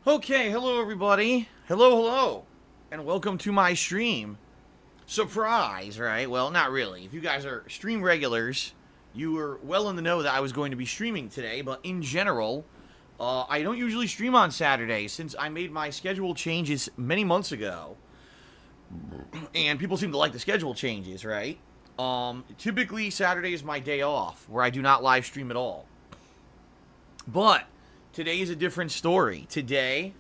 Okay, hello everybody. Hello, and welcome to my stream. Surprise, right? Well, not really. If you guys are stream regulars, you were well in the know that I was going to be streaming today, but in general, I don't usually stream on Saturdays since I made my schedule changes many months ago. And people seem to like the schedule changes, right? Typically Saturday is my day off where I do not live stream at all. But today is a different story. Today,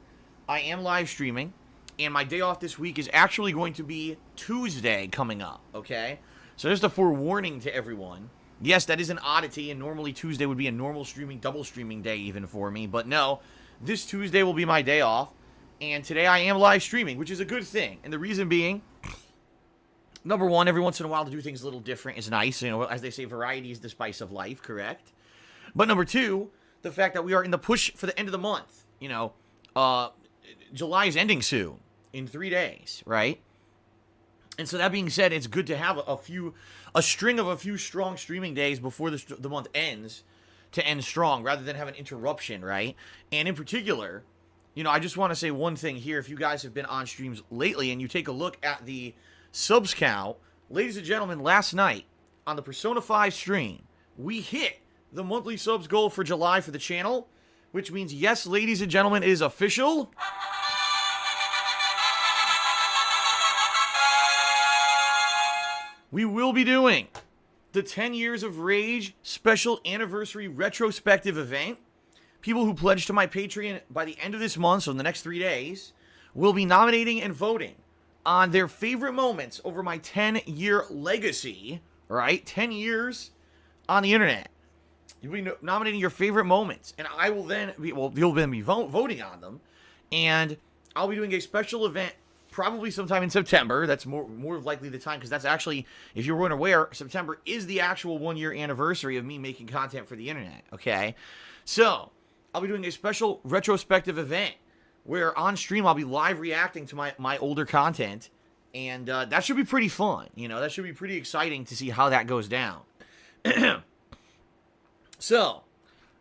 I am live streaming, and my day off this week is actually going to be Tuesday coming up, okay? So just a forewarning to everyone. Yes, that is an oddity, and normally Tuesday would be a normal streaming, double streaming day even for me, but no, this Tuesday will be my day off, and today I am live streaming, which is a good thing. And the reason being, number one, every once in a while to do things a little different is nice. You know, as they say, variety is the spice of life, correct? But number two, the fact that we are in the push for the end of the month. You know, July is ending soon, in 3 days, right? And so that being said, it's good to have a string of a few strong streaming days before the month ends to end strong, rather than have an interruption, right? And in particular, you know, I just want to say one thing here. If you guys have been on streams lately and you take a look at the subs count, ladies and gentlemen, last night on the Persona 5 stream, we hit the monthly subs goal for July for the channel, which means, yes, ladies and gentlemen, it is official. We will be doing the 10 Years of Rage special anniversary retrospective event. People who pledge to my Patreon by the end of this month, so in the next 3 days, will be nominating and voting on their favorite moments over my 10-year legacy, right? 10 years on the internet. You'll be nominating your favorite moments, and I will then be, well, you'll then be voting on them, and I'll be doing a special event probably sometime in September. That's more likely the time, because that's actually, if you weren't aware, September is the actual 1-year anniversary of me making content for the internet, okay? So, I'll be doing a special retrospective event where on stream I'll be live reacting to my older content, and that should be pretty fun. You know, that should be pretty exciting to see how that goes down. So,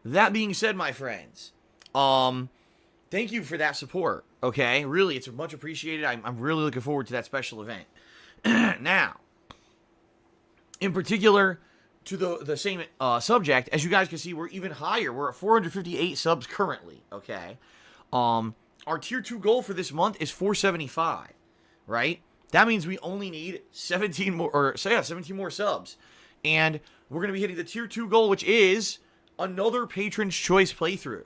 that being said, my friends, thank you for that support, okay? Really, it's much appreciated. I'm really looking forward to that special event. Now, in particular, to the same subject, as you guys can see, we're even higher. We're at 458 subs currently, okay? Our tier 2 goal for this month is 475, right? That means we only need 17 more, 17 more subs. And we're going to be hitting the tier 2 goal, which is another Patron's Choice playthrough.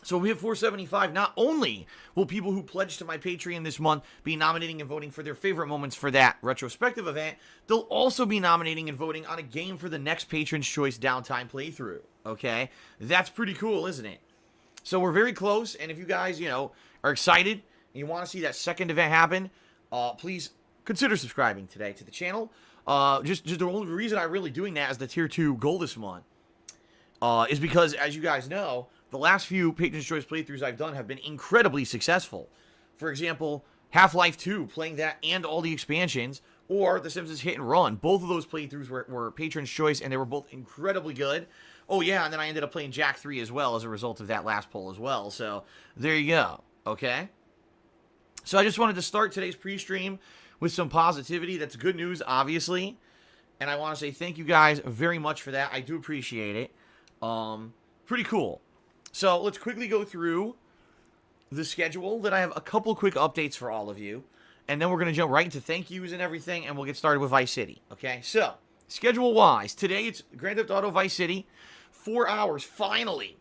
So we hit 475. Not only will people who pledge to my Patreon this month be nominating and voting for their favorite moments for that retrospective event, they'll also be nominating and voting on a game for the next Patron's Choice downtime playthrough. Okay? That's pretty cool, isn't it? So we're very close, and if you guys, you know, are excited and you want to see that second event happen, please consider subscribing today to the channel. Just the only reason I'm really doing that as the tier 2 goal this month is because, as you guys know, the last few Patron's Choice playthroughs I've done have been incredibly successful. For example, Half-Life 2, playing that and all the expansions, or The Simpsons Hit and Run. Both of those playthroughs were Patron's Choice, and they were both incredibly good. Oh yeah, and then I ended up playing Jak 3 as well as a result of that last poll as well. So, there you go, okay? So I just wanted to start today's pre-stream with some positivity. That's good news, obviously. And I want to say thank you guys very much for that. I do appreciate it. Pretty cool. So let's quickly go through the schedule. Then I have a couple quick updates for all of you. And then we're going to jump right into thank yous and everything. And we'll get started with Vice City. Okay, so schedule-wise, today it's Grand Theft Auto Vice City. 4 hours, finally.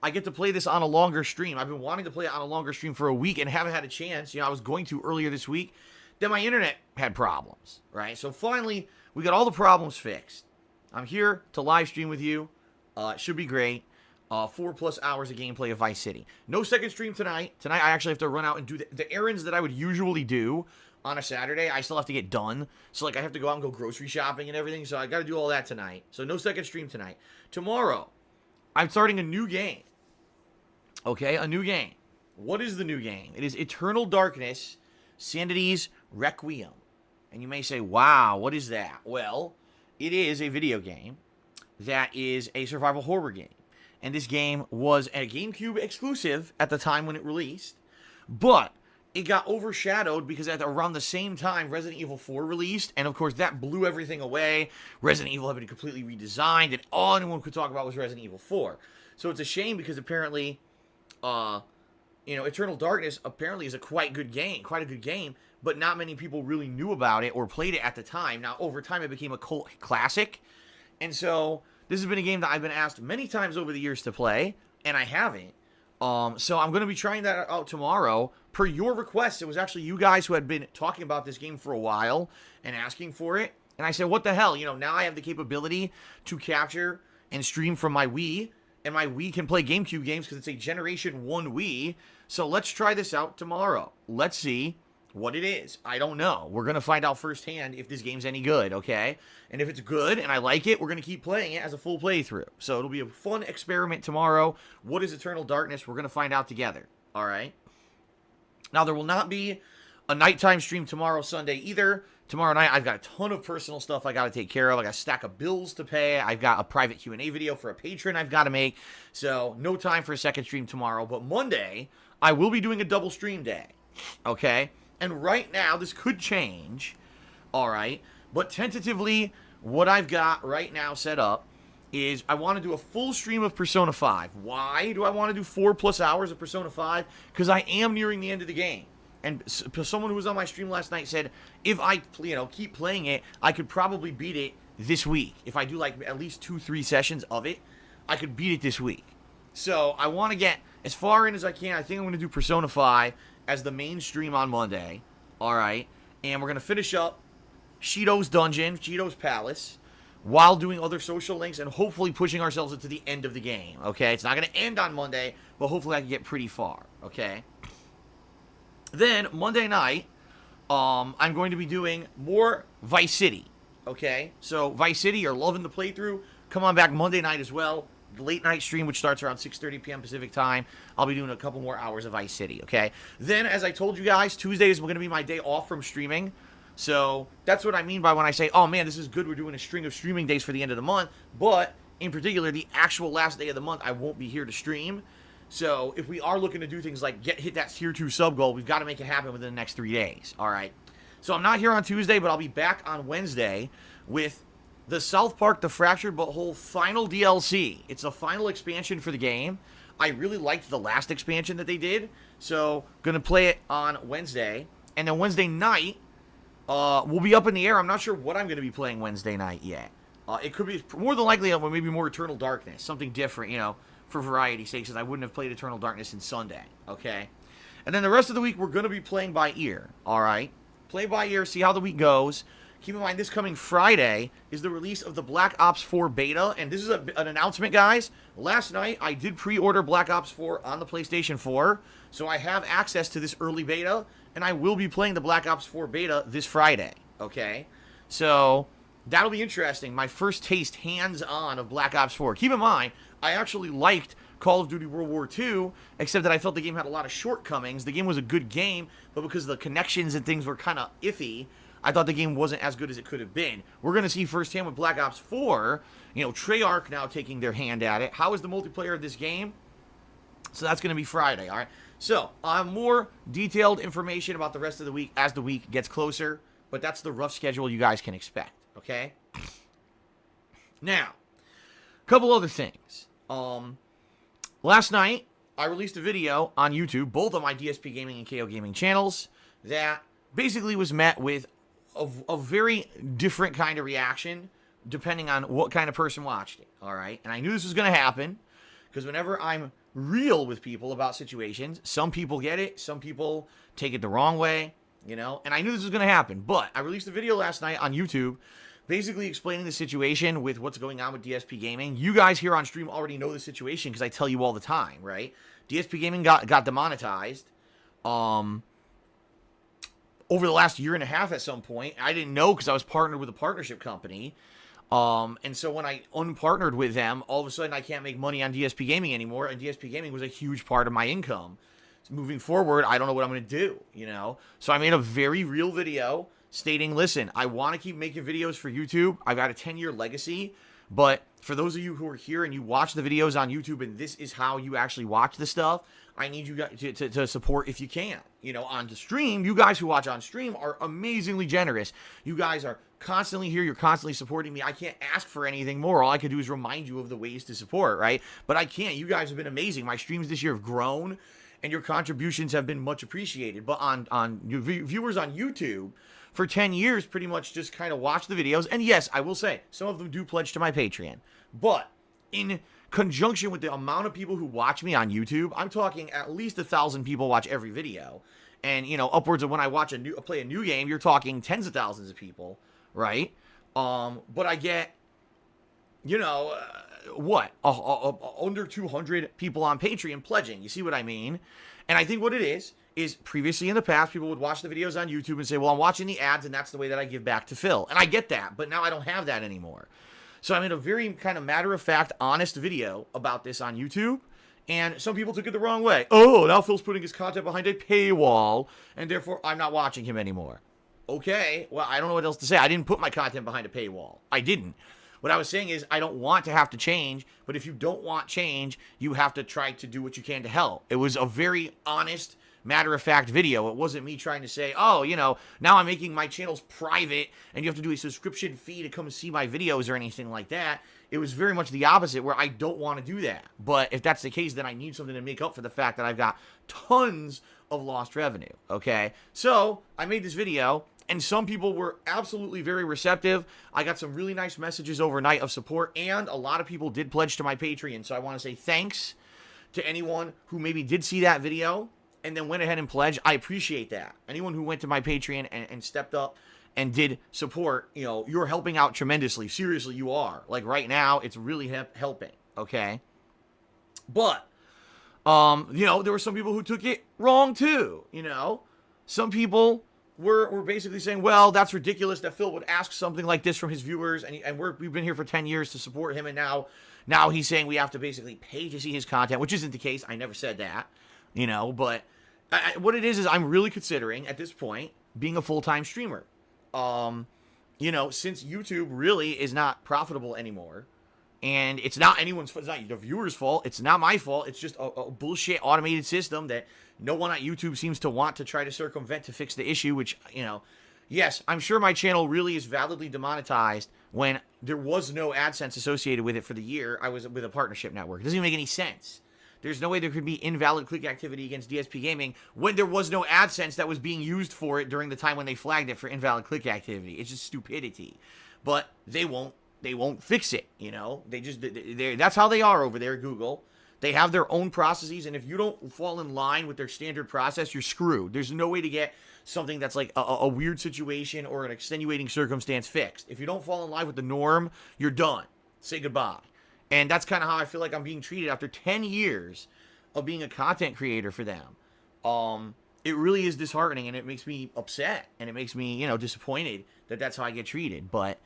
I get to play this on a longer stream. I've been wanting to play it on a longer stream for a week and haven't had a chance. You know, I was going to earlier this week. Then my internet had problems, right? So finally, we got all the problems fixed. I'm here to live stream with you. It should be great. 4+ hours of gameplay of Vice City. No second stream tonight. Tonight, I actually have to run out and do the errands that I would usually do on a Saturday. I still have to get done. So, like, I have to go out and go grocery shopping and everything. So, I got to do all that tonight. So, no second stream tonight. Tomorrow, I'm starting a new game. Okay, a new game. What is the new game? It is Eternal Darkness, Sanity's Requiem. And you may say, wow, what is that? Well, it is a video game that is a survival horror game. and this game was a GameCube exclusive at the time when it released, but it got overshadowed because at around the same time Resident Evil 4 released, and of course that blew everything away. Resident Evil had been completely redesigned, and all anyone could talk about was Resident Evil 4. So it's a shame because apparently, Eternal Darkness apparently is quite a good game, but not many people really knew about it or played it at the time. Now, over time, it became a cult classic, and so this has been a game that I've been asked many times over the years to play, and I haven't. So I'm going to be trying that out tomorrow. Per your request, it was actually you guys who had been talking about this game for a while and asking for it. And I said, what the hell? Now I have the capability to capture and stream from my Wii. And my Wii can play GameCube games because it's a Generation 1 Wii. So let's try this out tomorrow. Let's see what it is. I don't know. We're going to find out firsthand if this game's any good, okay? And if it's good and I like it, we're going to keep playing it as a full playthrough. So it'll be a fun experiment tomorrow. What is Eternal Darkness? We're going to find out together, all right? Now, there will not be a nighttime stream tomorrow, Sunday, either. Tomorrow night, I've got a ton of personal stuff I got to take care of. I got a stack of bills to pay. I've got a private Q&A video for a patron I've got to make. So no time for a second stream tomorrow. But Monday, I will be doing a double stream day, okay? And right now, this could change, all right? But tentatively, what I've got right now set up is I want to do a full stream of Persona 5. Why do I want to do 4+ hours of Persona 5? Because I am nearing the end of the game. And someone who was on my stream last night said, if I, keep playing it, I could probably beat it this week. If I do, like, at least 2-3 sessions of it, I could beat it this week. So I want to get as far in as I can. I think I'm going to do Persona 5 as the main stream on Monday. All right. And we're going to finish up Shido's Dungeon, Shido's Palace, while doing other social links and hopefully pushing ourselves into the end of the game. Okay. It's not going to end on Monday, but hopefully I can get pretty far. Okay. Then Monday night, I'm going to be doing more Vice City. Okay. So Vice City, you're loving the playthrough. Come on back Monday night as well. The late night stream, which starts around 6:30 p.m. Pacific time. I'll be doing a couple more hours of Vice City, okay? Then, as I told you guys, Tuesdays is going to be my day off from streaming. So, that's what I mean by when I say, oh man, this is good, we're doing a string of streaming days for the end of the month. But, in particular, the actual last day of the month, I won't be here to stream. So, if we are looking to do things like hit that Tier 2 sub goal, we've got to make it happen within the next 3 days, alright? So, I'm not here on Tuesday, but I'll be back on Wednesday with the South Park The Fractured But Whole final DLC. It's the final expansion for the game. I really liked the last expansion that they did, so gonna play it on Wednesday. And then Wednesday night, we'll be up in the air. I'm not sure what I'm gonna be playing Wednesday night yet. It could be more than likely maybe more Eternal Darkness, something different, for variety's sake, since I wouldn't have played Eternal Darkness since Sunday. Okay, and then the rest of the week we're gonna be playing by ear. All right, play by ear, see how the week goes. Keep in mind, this coming Friday is the release of the Black Ops 4 beta, and this is an announcement, guys. Last night, I did pre-order Black Ops 4 on the PlayStation 4, so I have access to this early beta, and I will be playing the Black Ops 4 beta this Friday, okay? So, that'll be interesting. My first taste, hands-on, of Black Ops 4. Keep in mind, I actually liked Call of Duty World War II, except that I felt the game had a lot of shortcomings. The game was a good game, but because the connections and things were kind of iffy, I thought the game wasn't as good as it could have been. We're going to see firsthand with Black Ops 4, Treyarch now taking their hand at it. How is the multiplayer of this game? So that's going to be Friday, all right? So, more detailed information about the rest of the week as the week gets closer, but that's the rough schedule you guys can expect, okay? Now, a couple other things. Last night, I released a video on YouTube, both on my DSP Gaming and KO Gaming channels, that basically was met with a very different kind of reaction depending on what kind of person watched it, all right? And I knew this was going to happen because whenever I'm real with people about situations, some people get it, some people take it the wrong way, and I knew this was going to happen. But I released a video last night on YouTube basically explaining the situation with what's going on with DSP Gaming. You guys here on stream already know the situation because I tell you all the time, right? DSP Gaming got demonetized. Over the last year and a half at some point. I didn't know because I was partnered with a partnership company. And so when I unpartnered with them, all of a sudden I can't make money on DSP Gaming anymore. And DSP Gaming was a huge part of my income. So moving forward, I don't know what I'm going to do, So I made a very real video stating, listen, I want to keep making videos for YouTube. I've got a 10-year legacy. But for those of you who are here and you watch the videos on YouTube and this is how you actually watch the stuff, I need you guys to support if you can. You know, on the stream, you guys who watch on stream are amazingly generous. You guys are constantly here. You're constantly supporting me. I can't ask for anything more. All I can do is remind you of the ways to support, right? But I can't. You guys have been amazing. My streams this year have grown, and your contributions have been much appreciated. But on viewers on YouTube, for 10 years, pretty much just kind of watch the videos. And yes, I will say, some of them do pledge to my Patreon. But in conjunction with the amount of people who watch me on YouTube, I'm talking at least 1,000 people watch every video. And, you know, upwards of when I play a new game, you're talking tens of thousands of people, right? But I get, you know, under 200 people on Patreon pledging. You see what I mean? And I think what it is previously in the past, people would watch the videos on YouTube and say, well, I'm watching the ads and that's the way that I give back to Phil. And I get that, but now I don't have that anymore. So I made a very kind of matter-of-fact, honest video about this on YouTube, and some people took it the wrong way. Oh, now Phil's putting his content behind a paywall, and therefore I'm not watching him anymore. Okay, well, I don't know what else to say. I didn't put my content behind a paywall. I didn't. What I was saying is I don't want to have to change, but if you don't want change, you have to try to do what you can to help. It was a very honest, matter-of-fact video. It wasn't me trying to say, oh, you know, now I'm making my channels private and you have to do a subscription fee to come see my videos or anything like that. It was very much the opposite, where I don't want to do that. But if that's the case, then I need something to make up for the fact that I've got tons of lost revenue, okay? So I made this video, and some people were absolutely very receptive. I got some really nice messages overnight of support, and a lot of people did pledge to my Patreon. So I want to say thanks to anyone who maybe did see that video and then went ahead and pledged. I appreciate that. Anyone who went to my Patreon and stepped up and did support, you know, you're helping out tremendously. Seriously, you are. Like right now, it's really helping, okay? But, you know, there were some people who took it wrong too, you know? Some people were basically saying, well, that's ridiculous that Phil would ask something like this from his viewers, and we've been here for 10 years to support him, and now he's saying we have to basically pay to see his content, which isn't the case. I never said that, you know, but what it is I'm really considering at this point being a full-time streamer. You know, since YouTube really is not profitable anymore, and it's not anyone's fault, it's not the viewer's fault, it's not my fault, it's just a bullshit automated system that no one at YouTube seems to want to try to circumvent to fix the issue, which, you know, yes, I'm sure my channel really is validly demonetized when there was no AdSense associated with it for the year I was with a partnership network. It doesn't even make any sense. There's no way there could be invalid click activity against DSP Gaming when there was no AdSense that was being used for it during the time when they flagged it for invalid click activity. It's just stupidity. But they won't fix it, you know? That's how they are over there at Google. They have their own processes, and if you don't fall in line with their standard process, you're screwed. There's no way to get something that's like a weird situation or an extenuating circumstance fixed. If you don't fall in line with the norm, you're done. Say goodbye. And that's kind of how I feel like I'm being treated after 10 years of being a content creator for them. It really is disheartening, and it makes me upset, and it makes me, you know, disappointed that that's how I get treated. But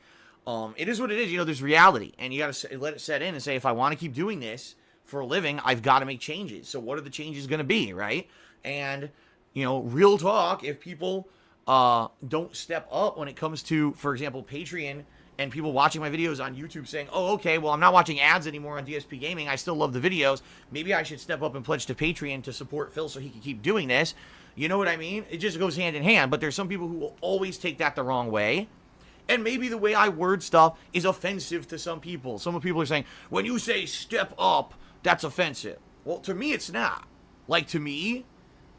it is what it is. You know, there's reality, and you got to let it set in and say, if I want to keep doing this for a living, I've got to make changes. So what are the changes going to be, right? And, you know, real talk, if people don't step up when it comes to, for example, Patreon, and people watching my videos on YouTube saying, oh, okay, well, I'm not watching ads anymore on DSP Gaming. I still love the videos. Maybe I should step up and pledge to Patreon to support Phil so he can keep doing this. You know what I mean? It just goes hand in hand. But there's some people who will always take that the wrong way. And maybe the way I word stuff is offensive to some people. Some people are saying, when you say step up, that's offensive. Well, to me, it's not. Like, to me,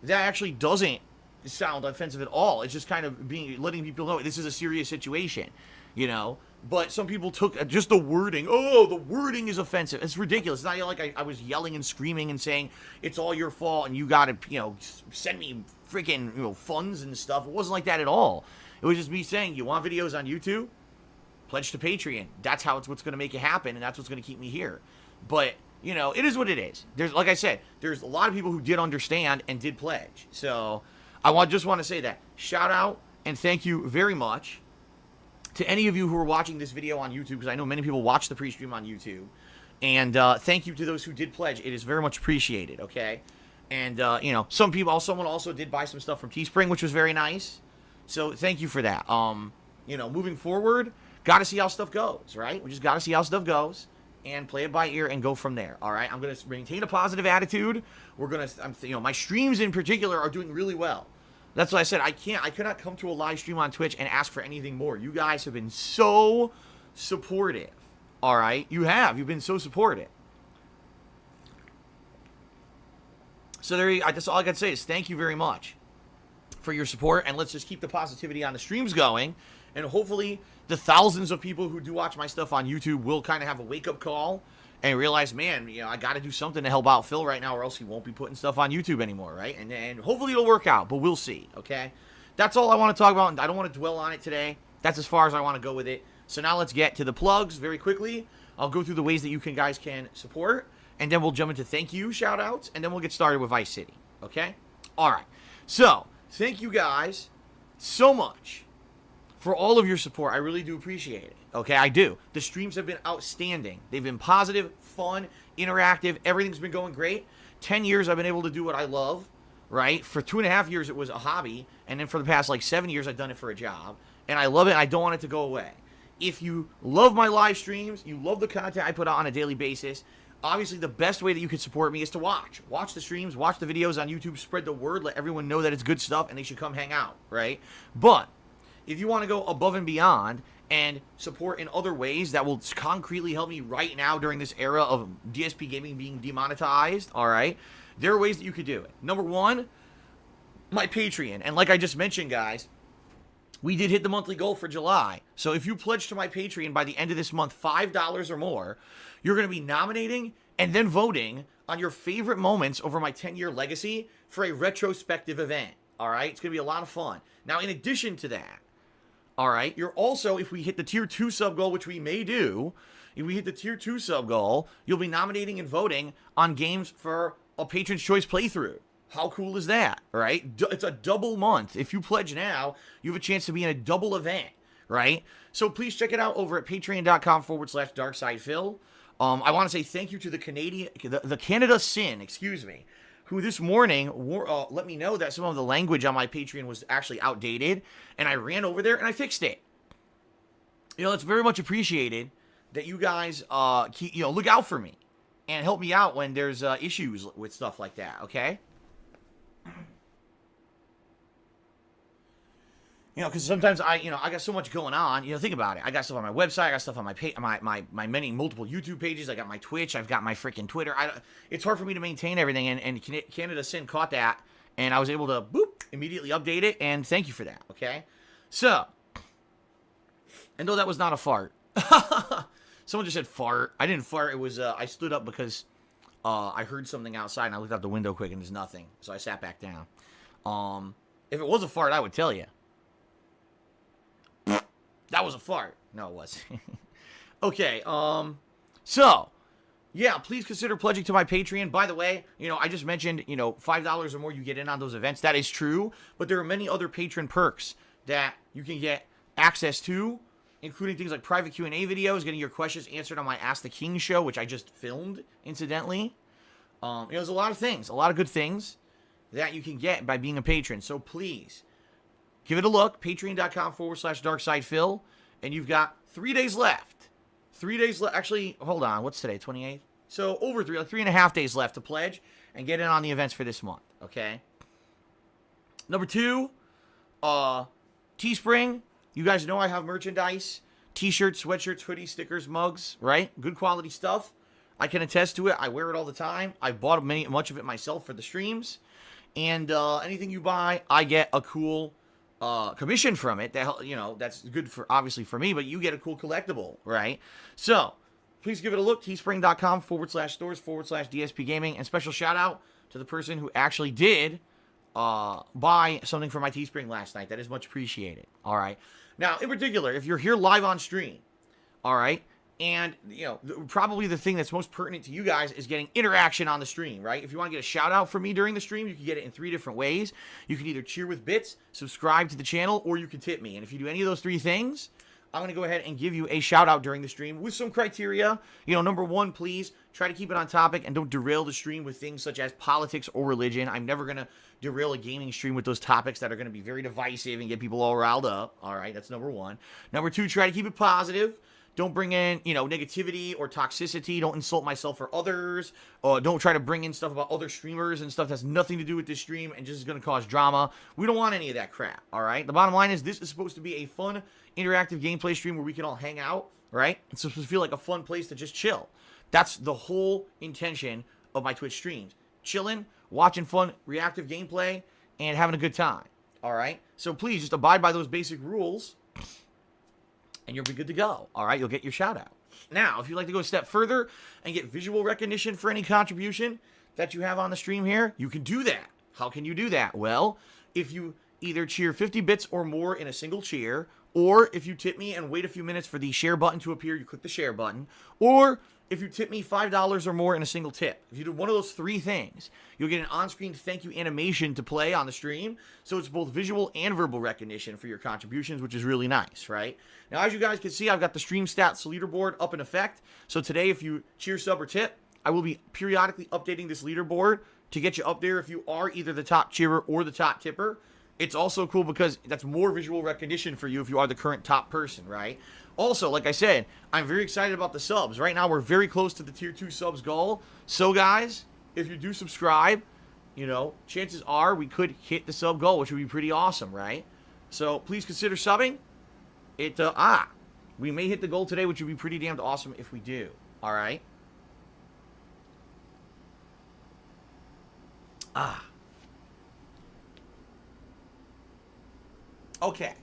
that actually doesn't sound offensive at all. It's just kind of letting people know this is a serious situation, you know? But some people took just the wording. Oh, the wording is offensive. It's ridiculous. It's not like I was yelling and screaming and saying it's all your fault and you got to, you know, send me freaking, you know, funds and stuff. It wasn't like that at all. It was just me saying, you want videos on YouTube? Pledge to Patreon. That's how it's what's going to make it happen, and that's what's going to keep me here. But, you know, it is what it is. There's, like I said, there's a lot of people who did understand and did pledge. So I just want to say that. Shout out and thank you very much to any of you who are watching this video on YouTube, because I know many people watch the pre-stream on YouTube. And thank you to those who did pledge. It is very much appreciated, okay? And, you know, someone also did buy some stuff from Teespring, which was very nice. So thank you for that. You know, moving forward, got to see how stuff goes, right? We just got to see how stuff goes and play it by ear and go from there. All right, I'm gonna maintain a positive attitude. We're gonna, my streams in particular are doing really well. That's what I said. I cannot come to a live stream on Twitch and ask for anything more. You guys have been so supportive. All right, you've been so supportive. So that's all I got to say is thank you very much for your support, and let's just keep the positivity on the streams going, and hopefully the thousands of people who do watch my stuff on YouTube will kind of have a wake-up call and realize, man, I got to do something to help out Phil right now, or else he won't be putting stuff on YouTube anymore, right? And hopefully it'll work out, but we'll see, okay? That's all I want to talk about, and I don't want to dwell on it today. That's as far as I want to go with it. So now let's get to the plugs very quickly. I'll go through the ways that you guys can support, and then we'll jump into thank you shout-outs, and then we'll get started with Vice City, okay? All right. So, thank you guys so much for all of your support. I really do appreciate it, okay? I do. The streams have been outstanding. They've been positive, fun, interactive. Everything's been going great. 10 years I've been able to do what I love, right? For 2.5 years it was a hobby, and then for the past, 7 years I've done it for a job, and I love it, and I don't want it to go away. If you love my live streams, you love the content I put out on a daily basis, obviously the best way that you can support me is to watch the streams, watch the videos on YouTube, spread the word, let everyone know that it's good stuff and they should come hang out, right? But if you want to go above and beyond and support in other ways that will concretely help me right now during this era of DSP gaming being demonetized, all right, there are ways that you could do it. Number one, my Patreon. And like I just mentioned, guys, we did hit the monthly goal for July. So if you pledge to my Patreon by the end of this month, $5 or more, you're going to be nominating and then voting on your favorite moments over my 10-year legacy for a retrospective event. All right? It's going to be a lot of fun. Now, in addition to that, all right, you're also, if we hit the Tier 2 sub goal, which we may do, if we hit the Tier 2 sub goal, you'll be nominating and voting on games for a Patron's Choice playthrough. How cool is that, right? It's a double month. If you pledge now, you have a chance to be in a double event, right? So please check it out over at patreon.com/darksydephil. I want to say thank you to the Canada Sin, who this morning let me know that some of the language on my Patreon was actually outdated, and I ran over there and I fixed it. It's very much appreciated that you guys look out for me and help me out when there's issues with stuff like that, okay? Because sometimes I got so much going on. Think about it. I got stuff on my website. I got stuff on my many multiple YouTube pages. I got my Twitch. I've got my freaking Twitter. It's hard for me to maintain everything. And Canada Sin caught that, and I was able to immediately update it. And thank you for that. Okay. So, and though that was not a fart, someone just said fart. I didn't fart. It was I stood up because I heard something outside, and I looked out the window quick, and there's nothing. So I sat back down. If it was a fart, I would tell you. That was a fart. No, it wasn't. Okay, so, yeah, please consider pledging to my Patreon. By the way, I just mentioned, $5 or more you get in on those events. That is true, but there are many other patron perks that you can get access to, including things like private Q&A videos, getting your questions answered on my Ask the King show, which I just filmed, incidentally. There's a lot of things, a lot of good things that you can get by being a patron. So please, give it a look, patreon.com/darksydephil, and you've got 3 days left. 3 days left. Actually, hold on. What's today? 28th? So over 3.5 days left to pledge and get in on the events for this month, okay? Number two, Teespring. You guys know I have merchandise, t-shirts, sweatshirts, hoodies, stickers, mugs, right? Good quality stuff. I can attest to it. I wear it all the time. I bought much of it myself for the streams. And anything you buy, I get a cool commission from it. That's good for, obviously, for me, but you get a cool collectible, right? So please give it a look. Teespring.com/stores/DSP Gaming. And special shout out to the person who actually did buy something from my Teespring last night. That is much appreciated. All right. Now, in particular, if you're here live on stream, all right, and, probably the thing that's most pertinent to you guys is getting interaction on the stream, right? If you want to get a shout out from me during the stream, you can get it in 3 different ways. You can either cheer with bits, subscribe to the channel, or you can tip me. And if you do any of those 3 things, I'm going to go ahead and give you a shout out during the stream with some criteria. Number one, please try to keep it on topic and don't derail the stream with things such as politics or religion. I'm never going to derail a gaming stream with those topics that are going to be very divisive and get people all riled up. All right, that's number one. Number two, try to keep it positive. Don't bring in, negativity or toxicity. Don't insult myself or others. Don't try to bring in stuff about other streamers and stuff that's nothing to do with this stream and just is going to cause drama. We don't want any of that crap, all right? The bottom line is this is supposed to be a fun, interactive gameplay stream where we can all hang out, right? It's supposed to feel like a fun place to just chill. That's the whole intention of my Twitch streams. Chilling, watching fun, reactive gameplay, and having a good time, all right? So please just abide by those basic rules, and you'll be good to go. All right, you'll get your shout out. Now, if you'd like to go a step further and get visual recognition for any contribution that you have on the stream here, you can do that. How can you do that? Well, if you either cheer 50 bits or more in a single cheer, or if you tip me and wait a few minutes for the share button to appear, you click the share button, or if you tip me $5 or more in a single tip. If you do one of those three things, you'll get an on-screen thank you animation to play on the stream. So it's both visual and verbal recognition for your contributions, which is really nice, right? Now, as you guys can see, I've got the stream stats leaderboard up in effect. So today, if you cheer, sub, or tip, I will be periodically updating this leaderboard to get you up there if you are either the top cheerer or the top tipper. It's also cool because that's more visual recognition for you if you are the current top person, right? Also, like I said, I'm very excited about the subs. Right now, we're very close to the Tier 2 subs goal. So, guys, if you do subscribe, chances are we could hit the sub goal, which would be pretty awesome, right? So, please consider subbing. We may hit the goal today, which would be pretty damned awesome if we do. All right? Okay.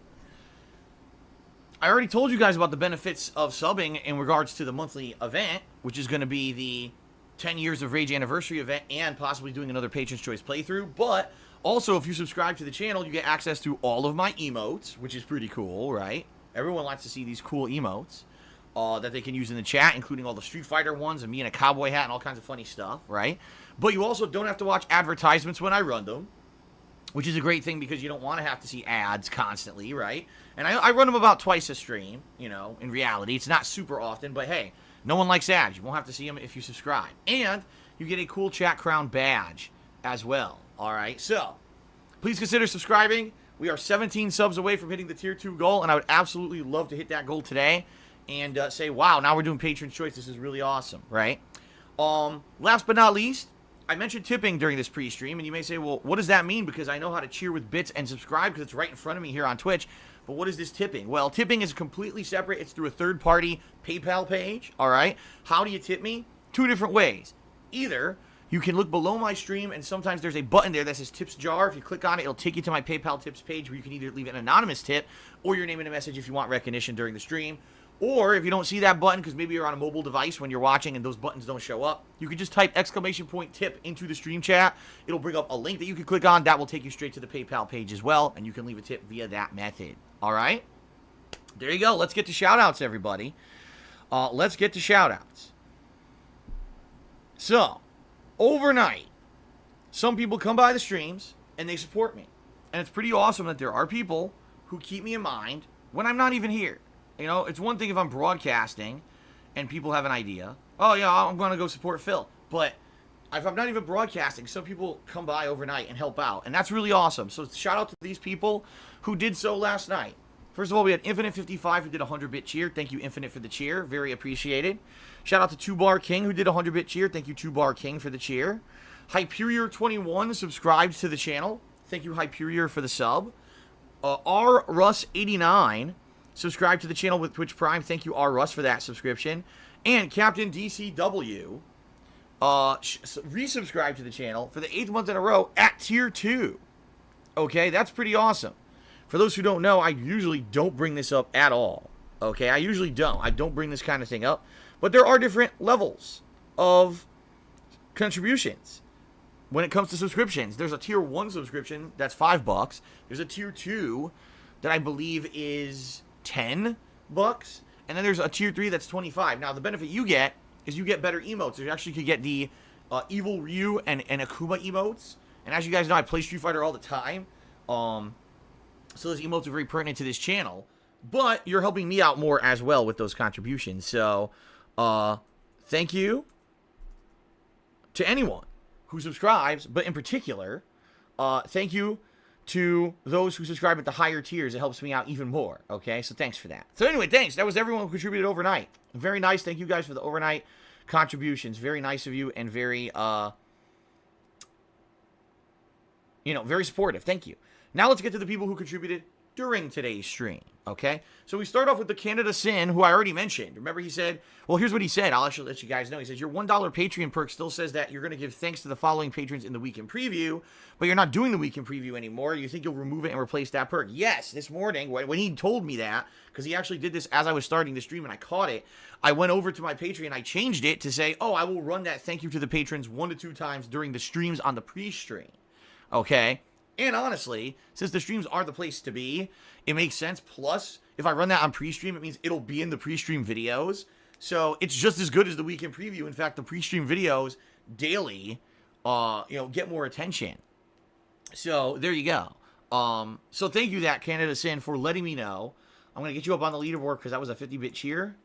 I already told you guys about the benefits of subbing in regards to the monthly event, which is going to be the 10 years of Rage anniversary event and possibly doing another Patron's Choice playthrough. But also, if you subscribe to the channel, you get access to all of my emotes, which is pretty cool, right? Everyone likes to see these cool emotes that they can use in the chat, including all the Street Fighter ones and me in a cowboy hat and all kinds of funny stuff, right? But you also don't have to watch advertisements when I run them, which is a great thing because you don't want to have to see ads constantly, right? And I run them about twice a stream, in reality. It's not super often, but hey, no one likes ads. You won't have to see them if you subscribe. And you get a cool Chat Crown badge as well, all right? So, please consider subscribing. We are 17 subs away from hitting the Tier 2 goal, and I would absolutely love to hit that goal today and say, wow, now we're doing Patron's Choice. This is really awesome, right? Last but not least, I mentioned tipping during this pre-stream, and you may say, well, what does that mean? Because I know how to cheer with bits and subscribe because it's right in front of me here on Twitch. But what is this tipping? Well, tipping is completely separate. It's through a third-party PayPal page, all right? How do you tip me? Two different ways. Either you can look below my stream, and sometimes there's a button there that says Tips Jar. If you click on it, it'll take you to my PayPal tips page where you can either leave an anonymous tip or your name in a message if you want recognition during the stream. Or if you don't see that button because maybe you're on a mobile device when you're watching and those buttons don't show up, you can just type !tip into the stream chat. It'll bring up a link that you can click on. That will take you straight to the PayPal page as well, and you can leave a tip via that method. All right? There you go. Let's get to shout-outs, everybody. Let's get to shout-outs. So, overnight, some people come by the streams and they support me. And it's pretty awesome that there are people who keep me in mind when I'm not even here. It's one thing if I'm broadcasting and people have an idea. Oh, yeah, I'm going to go support Phil. But if I'm not even broadcasting, some people come by overnight and help out. And that's really awesome. So shout out to these people who did so last night. First of all, we had Infinite55 who did a 100-bit cheer. Thank you, Infinite, for the cheer. Very appreciated. Shout out to 2Bar King who did a 100-bit cheer. Thank you, 2Bar King, for the cheer. Hyperior21 subscribed to the channel. Thank you, Hyperior, for the sub. RRuss89 subscribe to the channel with Twitch Prime. Thank you, R. Russ, for that subscription. And Captain DCW resubscribed to the channel for the 8th month in a row at Tier 2. Okay, that's pretty awesome. For those who don't know, I usually don't bring this up at all. Okay, I usually don't. I don't bring this kind of thing up. But there are different levels of contributions when it comes to subscriptions. There's a Tier 1 subscription that's $5. There's a Tier 2 that I believe is $10, and then there's a Tier 3 that's $25. Now, the benefit you get is you get better emotes. You actually could get the Evil Ryu and Akuma emotes, and as you guys know, I play Street Fighter all the time, so those emotes are very pertinent to this channel, but you're helping me out more as well with those contributions. So, thank you to anyone who subscribes, but in particular, thank you to those who subscribe at the higher tiers. It helps me out even more, okay? So thanks for that. So anyway, thanks. That was everyone who contributed overnight. Very nice. Thank you guys for the overnight contributions. Very nice of you and very, very supportive. Thank you. Now let's get to the people who contributed during today's stream, okay? So we start off with the Canada Sin, who I already mentioned. Remember, he said, well, here's what he said. I'll actually let you guys know. He says, your $1 Patreon perk still says that you're going to give thanks to the following patrons in the week in preview, but you're not doing the week in preview anymore. You think you'll remove it and replace that perk? Yes, this morning, when he told me that, because he actually did this as I was starting the stream and I caught it, I went over to my Patreon, I changed it to say, oh, I will run that thank you to the patrons 1 to 2 times during the streams on the pre-stream, okay? And honestly, since the streams are the place to be, it makes sense. Plus, if I run that on pre-stream, it means it'll be in the pre-stream videos. So it's just as good as the weekend preview. In fact, the pre-stream videos daily, get more attention. So there you go. So thank you, that Canada Sin, for letting me know. I'm going to get you up on the leaderboard because that was a 50-bit cheer.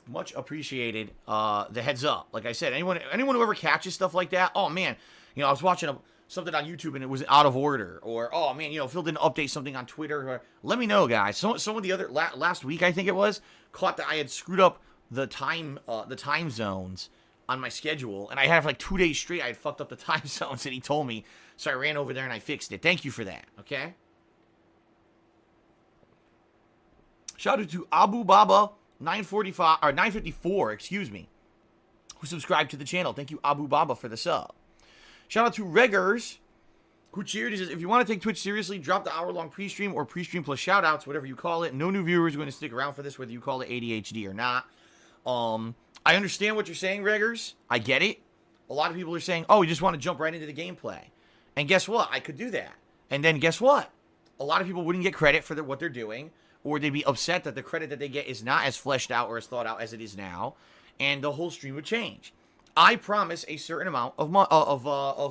Much appreciated. The heads up. Like I said, anyone who ever catches stuff like that, oh man, I was watching something on YouTube and it was out of order, or oh man, Phil didn't update something on Twitter. Or, let me know, guys. Some of the other last week, I think it was, caught that I had screwed up the time zones on my schedule, and I had for like 2 days straight I had fucked up the time zones, and he told me, so I ran over there and I fixed it. Thank you for that. Okay. Shout out to Abu Baba 954, excuse me, who subscribed to the channel. Thank you, Abu Baba, for the sub. Shout out to Reggers, who cheered. He says, if you want to take Twitch seriously, drop the hour-long pre-stream or pre-stream plus shout-outs, whatever you call it. No new viewers are going to stick around for this, whether you call it ADHD or not. I understand what you're saying, Reggers. I get it. A lot of people are saying, oh, we just want to jump right into the gameplay. And guess what? I could do that. And then guess what? A lot of people wouldn't get credit for what they're doing, or they'd be upset that the credit that they get is not as fleshed out or as thought out as it is now, and the whole stream would change. I promise a certain amount of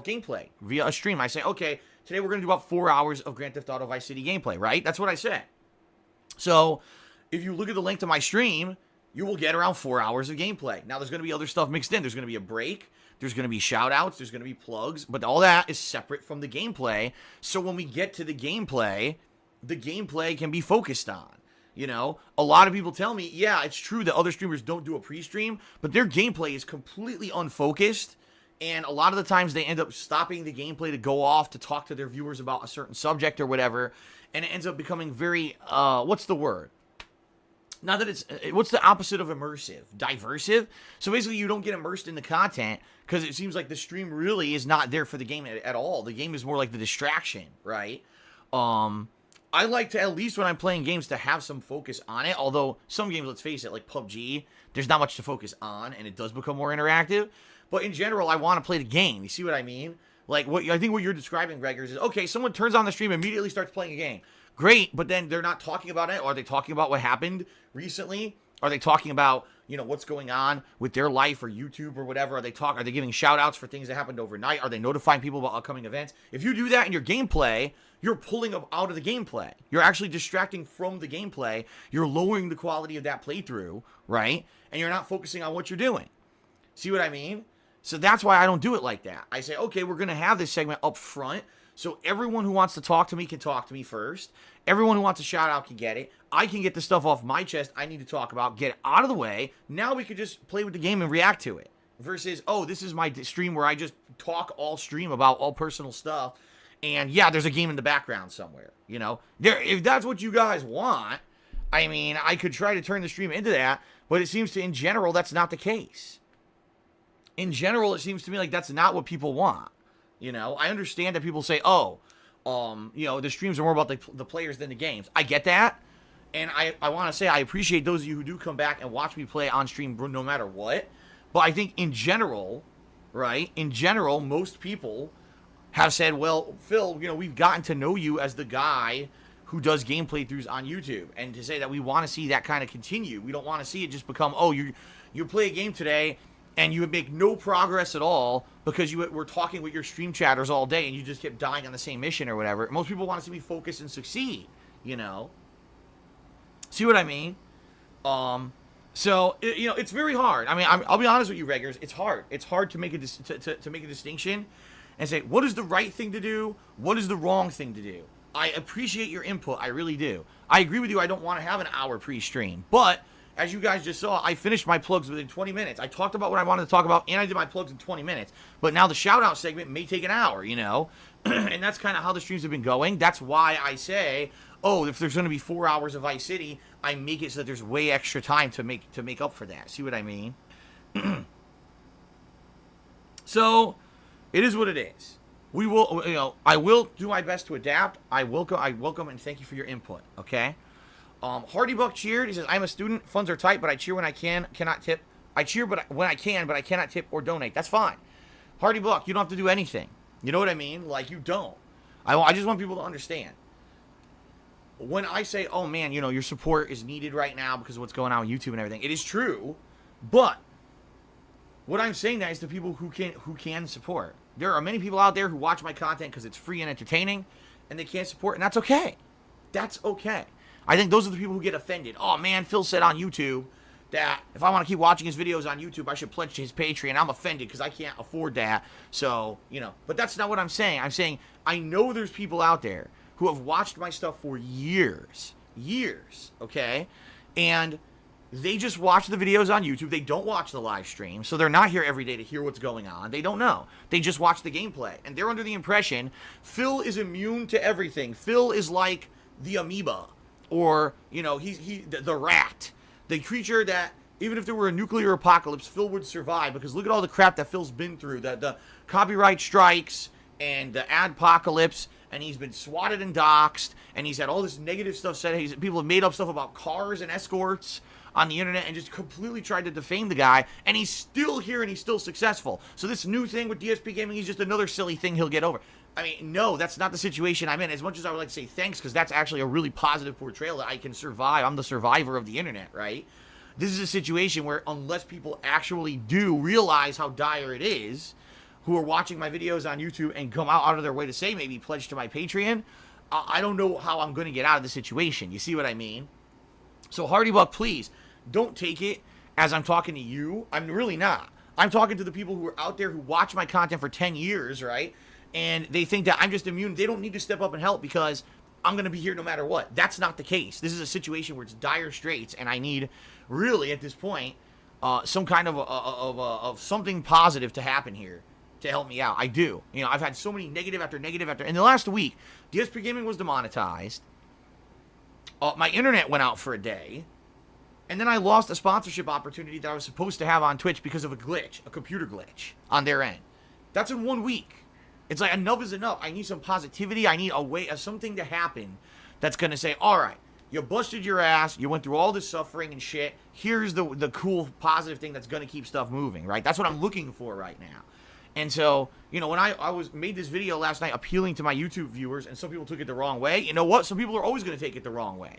gameplay via a stream. I say, okay, today we're going to do about 4 hours of Grand Theft Auto Vice City gameplay, right? That's what I said. So, if you look at the length of my stream, you will get around 4 hours of gameplay. Now, there's going to be other stuff mixed in. There's going to be a break. There's going to be shout-outs. There's going to be plugs. But all that is separate from the gameplay. So, when we get to the gameplay can be focused on. A lot of people tell me, yeah, it's true that other streamers don't do a pre-stream, but their gameplay is completely unfocused, and a lot of the times they end up stopping the gameplay to go off to talk to their viewers about a certain subject or whatever, and it ends up becoming very, what's the word? Not that it's, what's the opposite of immersive? Diversive? So basically you don't get immersed in the content, because it seems like the stream really is not there for the game at all. The game is more like the distraction, right? I like to, at least when I'm playing games, to have some focus on it. Although some games, let's face it, like PUBG, there's not much to focus on, and it does become more interactive. But in general, I want to play the game. You see what I mean? Like, I think what you're describing, Reggers, is, okay, someone turns on the stream, immediately starts playing a game. Great, but then they're not talking about it. Or are they talking about what happened recently? Are they talking about, what's going on with their life or YouTube or whatever? Are they giving shout-outs for things that happened overnight? Are they notifying people about upcoming events? If you do that in your gameplay, you're pulling them out of the gameplay. You're actually distracting from the gameplay. You're lowering the quality of that playthrough, right? And you're not focusing on what you're doing. See what I mean? So that's why I don't do it like that. I say, okay, we're going to have this segment up front, so everyone who wants to talk to me can talk to me first. Everyone who wants a shout out can get it. I can get the stuff off my chest I need to talk about, get it out of the way. Now we could just play with the game and react to it. Versus, oh, this is my stream where I just talk all stream about all personal stuff. And yeah, there's a game in the background somewhere. If that's what you guys want, I mean, I could try to turn the stream into that. But it seems to, in general, that's not the case. In general, it seems to me like that's not what people want. I understand that people say, oh, the streams are more about the players than the games. I get that. And I want to say I appreciate those of you who do come back and watch me play on stream no matter what. But I think in general, right, most people have said, well, Phil, we've gotten to know you as the guy who does game playthroughs on YouTube. And to say that we want to see that kind of continue. We don't want to see it just become, oh, you play a game today and you would make no progress at all because you were talking with your stream chatters all day and you just kept dying on the same mission or whatever. Most people want to see me focus and succeed, you know? See what I mean? So it's very hard. I mean, I'll be honest with you, Reggers. It's hard. It's hard to make to make a distinction and say what is the right thing to do, what is the wrong thing to do. I appreciate your input. I really do. I agree with you. I don't want to have an hour pre-stream, but as you guys just saw, I finished my plugs within 20 minutes. I talked about what I wanted to talk about, and I did my plugs in 20 minutes. But now the shout-out segment may take an hour, you know? And that's kind of how the streams have been going. That's why I say, oh, if there's going to be 4 hours of Vice City, I make it so that there's way extra time to make up for that. See what I mean? So, it is what it is. We will, I will do my best to adapt. I welcome and thank you for your input, okay? Hardy Buck cheered. He says, I'm a student. Funds are tight, but I cheer when I cannot tip. I cheer when I can, but I cannot tip or donate. That's fine. Hardy Buck, you don't have to do anything. You know what I mean? Like, you don't. I just want people to understand. When I say, oh, man, your support is needed right now because of what's going on with YouTube and everything, it is true. But what I'm saying that is to people who can support. There are many people out there who watch my content because it's free and entertaining, and they can't support, and that's okay. That's okay. I think those are the people who get offended. Oh, man, Phil said on YouTube that if I want to keep watching his videos on YouTube, I should pledge to his Patreon. I'm offended because I can't afford that. So, but that's not what I'm saying. I'm saying I know there's people out there who have watched my stuff for years, okay? And they just watch the videos on YouTube. They don't watch the live stream, so they're not here every day to hear what's going on. They don't know. They just watch the gameplay, and they're under the impression Phil is immune to everything. Phil is like the amoeba. Or, he's the rat. The creature that, even if there were a nuclear apocalypse, Phil would survive. Because look at all the crap that Phil's been through. The copyright strikes and the adpocalypse. And he's been swatted and doxxed. And he's had all this negative stuff said. People have made up stuff about cars and escorts on the internet and just completely tried to defame the guy. And he's still here and he's still successful. So this new thing with DSP Gaming is just another silly thing he'll get over. I mean, no, that's not the situation I'm in. As much as I would like to say thanks, because that's actually a really positive portrayal that I can survive. I'm the survivor of the internet, right? This is a situation where unless people actually do realize how dire it is, who are watching my videos on YouTube and come out of their way to say maybe pledge to my Patreon, I don't know how I'm going to get out of the situation. You see what I mean? So Hardy Buck, please, don't take it as I'm talking to you. I'm really not. I'm talking to the people who are out there who watch my content for 10 years, right? And they think that I'm just immune. They don't need to step up and help because I'm going to be here no matter what. That's not the case. This is a situation where it's dire straits, and I need, really, at this point, some kind of something positive to happen here to help me out. I do. I've had so many negative after negative after. In the last week, DSP Gaming was demonetized. My internet went out for a day. And then I lost a sponsorship opportunity that I was supposed to have on Twitch because of a glitch, a computer glitch on their end. That's in 1 week. It's like enough is enough. I need some positivity. I need a way, something to happen that's going to say, all right, you busted your ass. You went through all this suffering and shit. Here's the cool, positive thing that's going to keep stuff moving, right? That's what I'm looking for right now. And so, when I made this video last night appealing to my YouTube viewers and some people took it the wrong way, you know what? Some people are always going to take it the wrong way.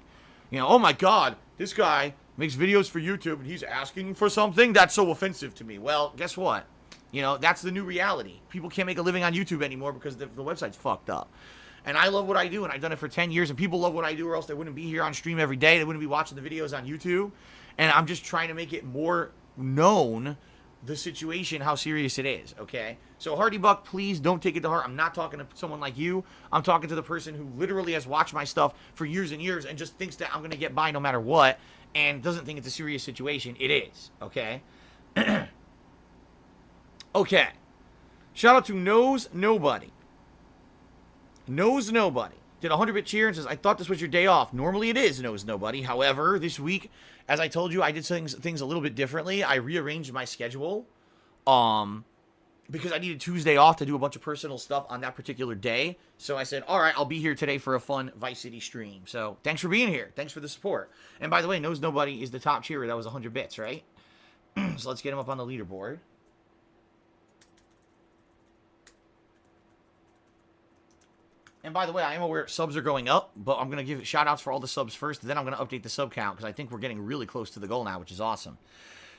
Oh my God, this guy makes videos for YouTube and he's asking for something that's so offensive to me. Well, guess what? That's the new reality. People can't make a living on YouTube anymore because the website's fucked up. And I love what I do, and I've done it for 10 years, and people love what I do, or else they wouldn't be here on stream every day. They wouldn't be watching the videos on YouTube. And I'm just trying to make it more known, the situation, how serious it is, okay? So, Hardy Buck, please don't take it to heart. I'm not talking to someone like you. I'm talking to the person who literally has watched my stuff for years and years and just thinks that I'm going to get by no matter what and doesn't think it's a serious situation. It is, okay? Okay. Shout out to Knows Nobody. Knows Nobody did a 100-bit cheer and says, I thought this was your day off. Normally it is Knows Nobody. However, this week, as I told you, I did things a little bit differently. I rearranged my schedule because I needed Tuesday off to do a bunch of personal stuff on that particular day. So I said, all right, I'll be here today for a fun Vice City stream. So thanks for being here. Thanks for the support. And by the way, Knows Nobody is the top cheerer. That was 100 bits, right? So let's get him up on the leaderboard. And by the way, I am aware subs are going up, but I'm going to give shout outs for all the subs first, then I'm going to update the sub count because I think we're getting really close to the goal now, which is awesome.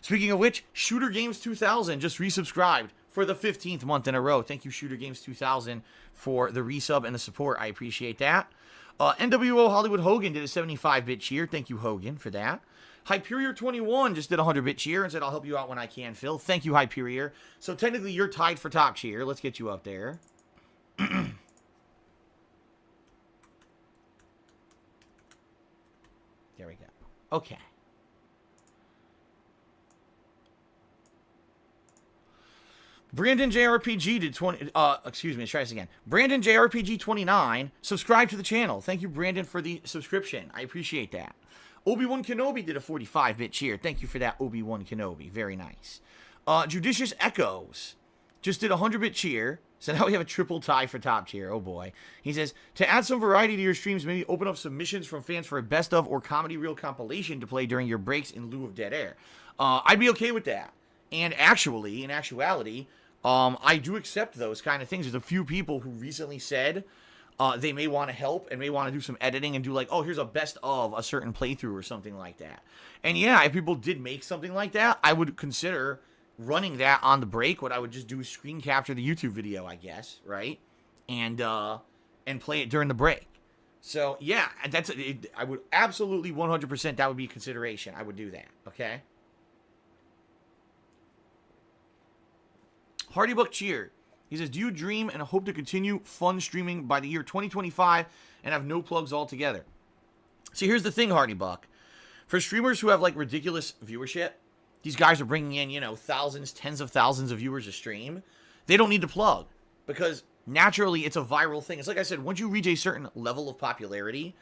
Speaking of which, Shooter Games 2000 just resubscribed for the 15th month in a row. Thank you, Shooter Games 2000, for the resub and the support. I appreciate that. NWO Hollywood Hogan did a 75-bit cheer. Thank you, Hogan, for that. Hyperior 21 just did a 100-bit cheer and said, I'll help you out when I can, Phil. Thank you, Hyperior. So technically, you're tied for top cheer. Let's get you up there. There we go. Okay. Brandon JRPG did 20, excuse me, let's try this again. Brandon JRPG 29, subscribe to the channel. Thank you, Brandon, for the subscription. I appreciate that. Obi-Wan Kenobi did a 45-bit cheer. Thank you for that, Obi-Wan Kenobi. Very nice. Judicious Echoes just did a 100-bit cheer. So now we have a triple tie for top tier. Oh, boy. He says, to add some variety to your streams, maybe open up submissions from fans for a best of or comedy reel compilation to play during your breaks in lieu of dead air. I'd be okay with that. And actually, in actuality, I do accept those kind of things. There's a few people who recently said they may want to help and may want to do some editing and do like, oh, here's a best of a certain playthrough or something like that. And yeah, if people did make something like that, I would consider running that on the break. What I would just do is screen capture the YouTube video, I guess, right? And play it during the break. So yeah, that's I would absolutely 100% that would be a consideration. I would do that. Okay. Hardy Buck Cheer. He says, do you dream and hope to continue fun streaming by the year 2025 and have no plugs altogether? See, here's the thing, Hardy Buck. For streamers who have like ridiculous viewership, these guys are bringing in, you know, thousands, tens of thousands of viewers a stream. They don't need to plug because naturally it's a viral thing. It's like I said, once you reach a certain level of popularity,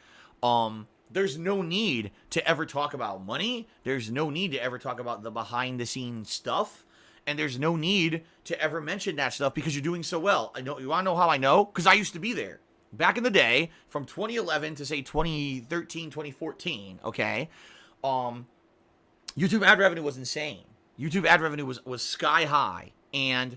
there's no need to ever talk about money. There's no need to ever talk about the behind the scenes stuff. And there's no need to ever mention that stuff because you're doing so well. I know. You want to know how I know? Because I used to be there. Back in the day, from 2011 to say 2013, 2014, okay? YouTube ad revenue was insane. YouTube ad revenue was sky high. And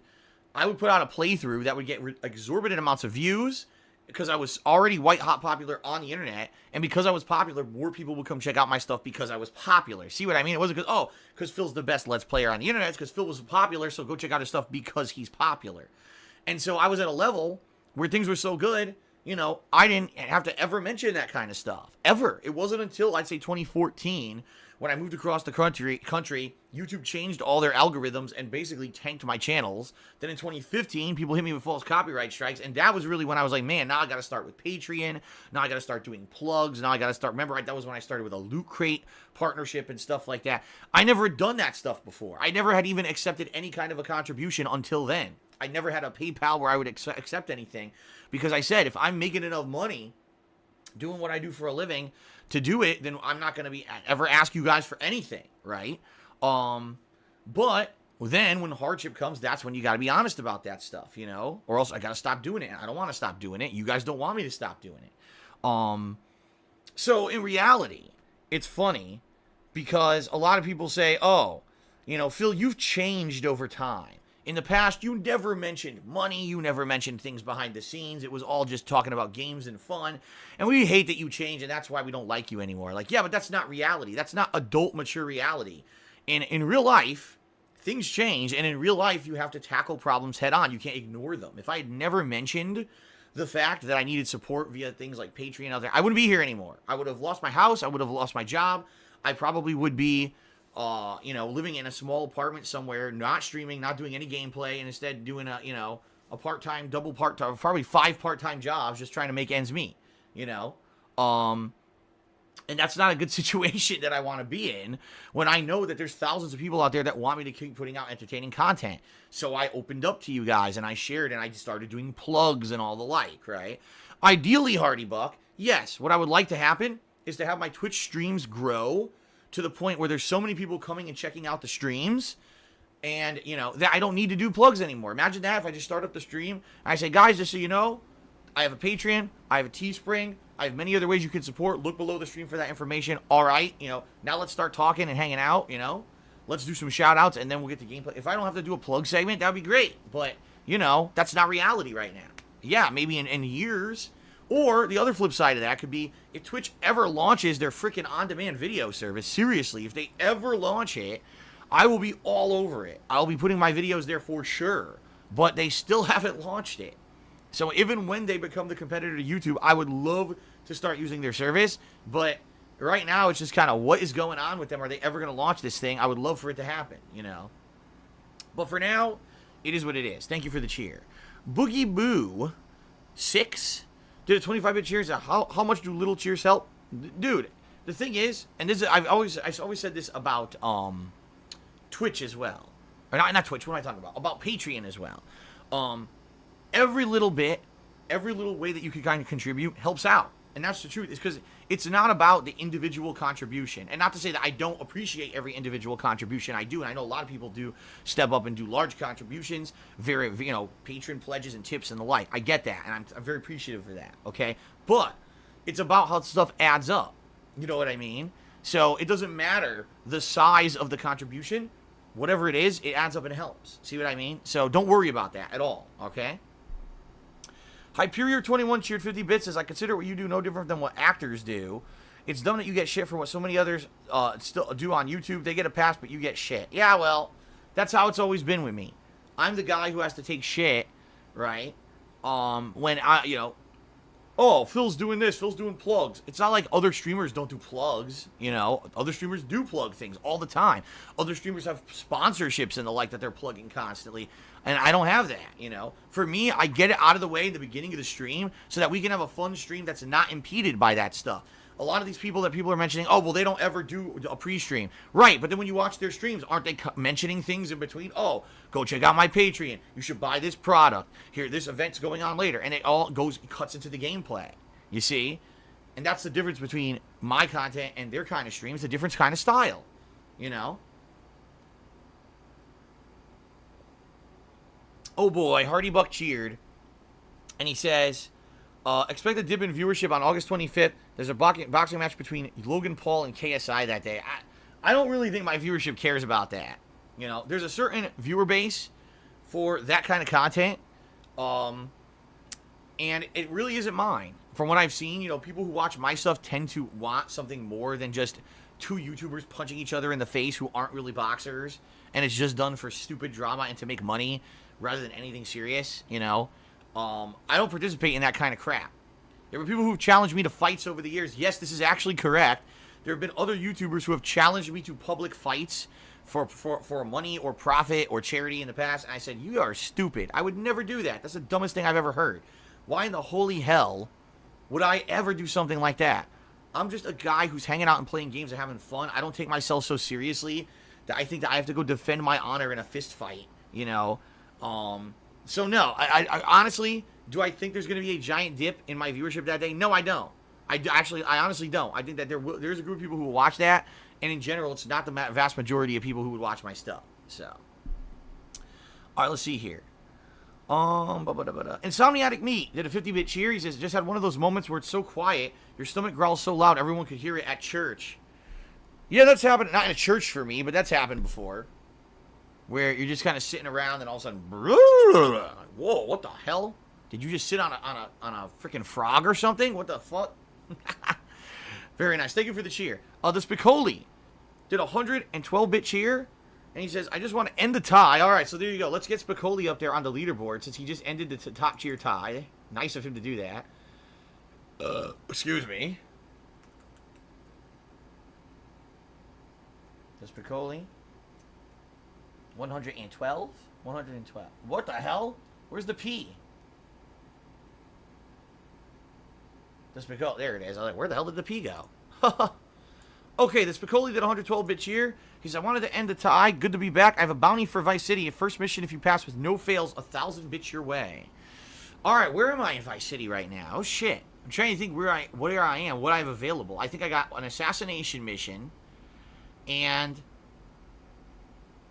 I would put out a playthrough that would get exorbitant amounts of views because I was already white hot popular on the internet. And because I was popular, more people would come check out my stuff because I was popular. See what I mean? It wasn't because Phil's the best Let's Player on the internet. It's because Phil was popular, so go check out his stuff because he's popular. And so I was at a level where things were so good, you know, I didn't have to ever mention that kind of stuff. Ever. It wasn't until, I'd say, 2014 when I moved across the country, YouTube changed all their algorithms and basically tanked my channels. Then in 2015, people hit me with false copyright strikes, and that was really when I was like, man, now I got to start with Patreon. Now I got to start doing plugs. Now I got to start. Remember, that was when I started with a Loot Crate partnership and stuff like that. I never had done that stuff before. I never had even accepted any kind of a contribution until then. I never had a PayPal where I would accept anything because I said, if I'm making enough money doing what I do for a living to do it, then I'm not going to be ever ask you guys for anything, right? But then when hardship comes, that's when you got to be honest about that stuff, you know, or else I got to stop doing it. I don't want to stop doing it. You guys don't want me to stop doing it. So in reality, it's funny because a lot of people say, oh, you know, Phil, you've changed over time. In the past, you never mentioned money. You never mentioned things behind the scenes. It was all just talking about games and fun. And we hate that you changed, and that's why we don't like you anymore. Like, yeah, but that's not reality. That's not adult, mature reality. And in real life, things change. And in real life, you have to tackle problems head on. You can't ignore them. If I had never mentioned the fact that I needed support via things like Patreon out there, I wouldn't be here anymore. I would have lost my house. I would have lost my job. I probably would be you know, living in a small apartment somewhere, not streaming, not doing any gameplay, and instead doing a part-time, double part-time, probably 5 part-time jobs, just trying to make ends meet, you know? And that's not a good situation that I want to be in when I know that there's thousands of people out there that want me to keep putting out entertaining content. So I opened up to you guys, and I shared, and I started doing plugs and all the like, right? Ideally, Hardy Buck, yes, what I would like to happen is to have my Twitch streams grow to the point where there's so many people coming and checking out the streams and, you know, that I don't need to do plugs anymore. Imagine that if I just start up the stream and I say, guys, just so you know, I have a Patreon, I have a Teespring, I have many other ways you can support. Look below the stream for that information. All right, you know, now let's start talking and hanging out, you know. Let's do some shout outs and then we'll get to gameplay. If I don't have to do a plug segment, that would be great. But, you know, that's not reality right now. Yeah, maybe in years. Or the other flip side of that could be if Twitch ever launches their freaking on-demand video service, seriously, if they ever launch it, I will be all over it. I'll be putting my videos there for sure. But they still haven't launched it. So even when they become the competitor to YouTube, I would love to start using their service. But right now, it's just kind of what is going on with them. Are they ever going to launch this thing? I would love for it to happen, you know. But for now, it is what it is. Thank you for the cheer. Boogie Boo 6 did a 25-bit cheer. How much do little cheers help? Dude, the thing is, and this is, I've always said this about Twitch as well. Or not Twitch, what am I talking about? About Patreon as well. Every little bit, every little way that you can kind of contribute helps out. And that's the truth. It's because it's not about the individual contribution. And not to say that I don't appreciate every individual contribution. I do. And I know a lot of people do step up and do large contributions. Very, you know, patron pledges and tips and the like. I get that. And I'm very appreciative of that. Okay? But it's about how stuff adds up. You know what I mean? So it doesn't matter the size of the contribution. Whatever it is, it adds up and helps. See what I mean? So don't worry about that at all. Okay? Hyperior21 cheered 50 bits, says, I consider what you do no different than what actors do. It's dumb that you get shit for what so many others still do on YouTube. They get a pass, but you get shit. Yeah, well, that's how it's always been with me. I'm the guy who has to take shit, right? When I, you know, oh, Phil's doing this, Phil's doing plugs. It's not like other streamers don't do plugs, you know. Other streamers do plug things all the time. Other streamers have sponsorships and the like that they're plugging constantly. And I don't have that, you know. For me, I get it out of the way in the beginning of the stream so that we can have a fun stream that's not impeded by that stuff. A lot of these people that people are mentioning, oh, well, they don't ever do a pre-stream. Right, but then when you watch their streams, aren't they mentioning things in between? Oh, go check out my Patreon. You should buy this product. Here, this event's going on later. And it all cuts into the gameplay, you see? And that's the difference between my content and their kind of streams, a different kind of style, you know? Oh boy, Hardy Buck cheered. And he says, expect a dip in viewership on August 25th. There's a boxing match between Logan Paul and KSI that day. I don't really think my viewership cares about that. You know, there's a certain viewer base for that kind of content. And it really isn't mine. From what I've seen, you know, people who watch my stuff tend to want something more than just two YouTubers punching each other in the face who aren't really boxers. And it's just done for stupid drama and to make money rather than anything serious, you know. I don't participate in that kind of crap. There were people who've challenged me to fights over the years. Yes, this is actually correct. There have been other YouTubers who have challenged me to public fights for money or profit or charity in the past. And I said, you are stupid. I would never do that. That's the dumbest thing I've ever heard. Why in the holy hell would I ever do something like that? I'm just a guy who's hanging out and playing games and having fun. I don't take myself so seriously that I think that I have to go defend my honor in a fist fight, you know. So no, I honestly, do I think there's going to be a giant dip in my viewership that day? No, I don't. I honestly don't. I think that there's a group of people who will watch that, and in general, it's not the vast majority of people who would watch my stuff. So, all right, let's see here. Insomniatic Meat did a 50-bit cheer. He says, just had one of those moments where it's so quiet, your stomach growls so loud, everyone could hear it at church. Yeah, that's happened, not in a church for me, but that's happened before. Where you're just kind of sitting around and all of a sudden, whoa, what the hell? Did you just sit on a freaking frog or something? What the fuck? Very nice. Thank you for the cheer. The Spicoli did a 112-bit cheer. And he says, I just want to end the tie. All right, so there you go. Let's get Spicoli up there on the leaderboard since he just ended the top tier tie. Nice of him to do that. Excuse me. The Spicoli. 112? 112. What the hell? Where's the P? The Spicoli. There it is. I was like, where the hell did the P go? Okay, the Spicoli did 112-bit cheer. He said, I wanted to end the tie. Good to be back. I have a bounty for Vice City. First mission, if you pass with no fails, 1,000 bits your way. All right, where am I in Vice City right now? Oh, shit. I'm trying to think where I am, what I have available. I think I got an assassination mission. And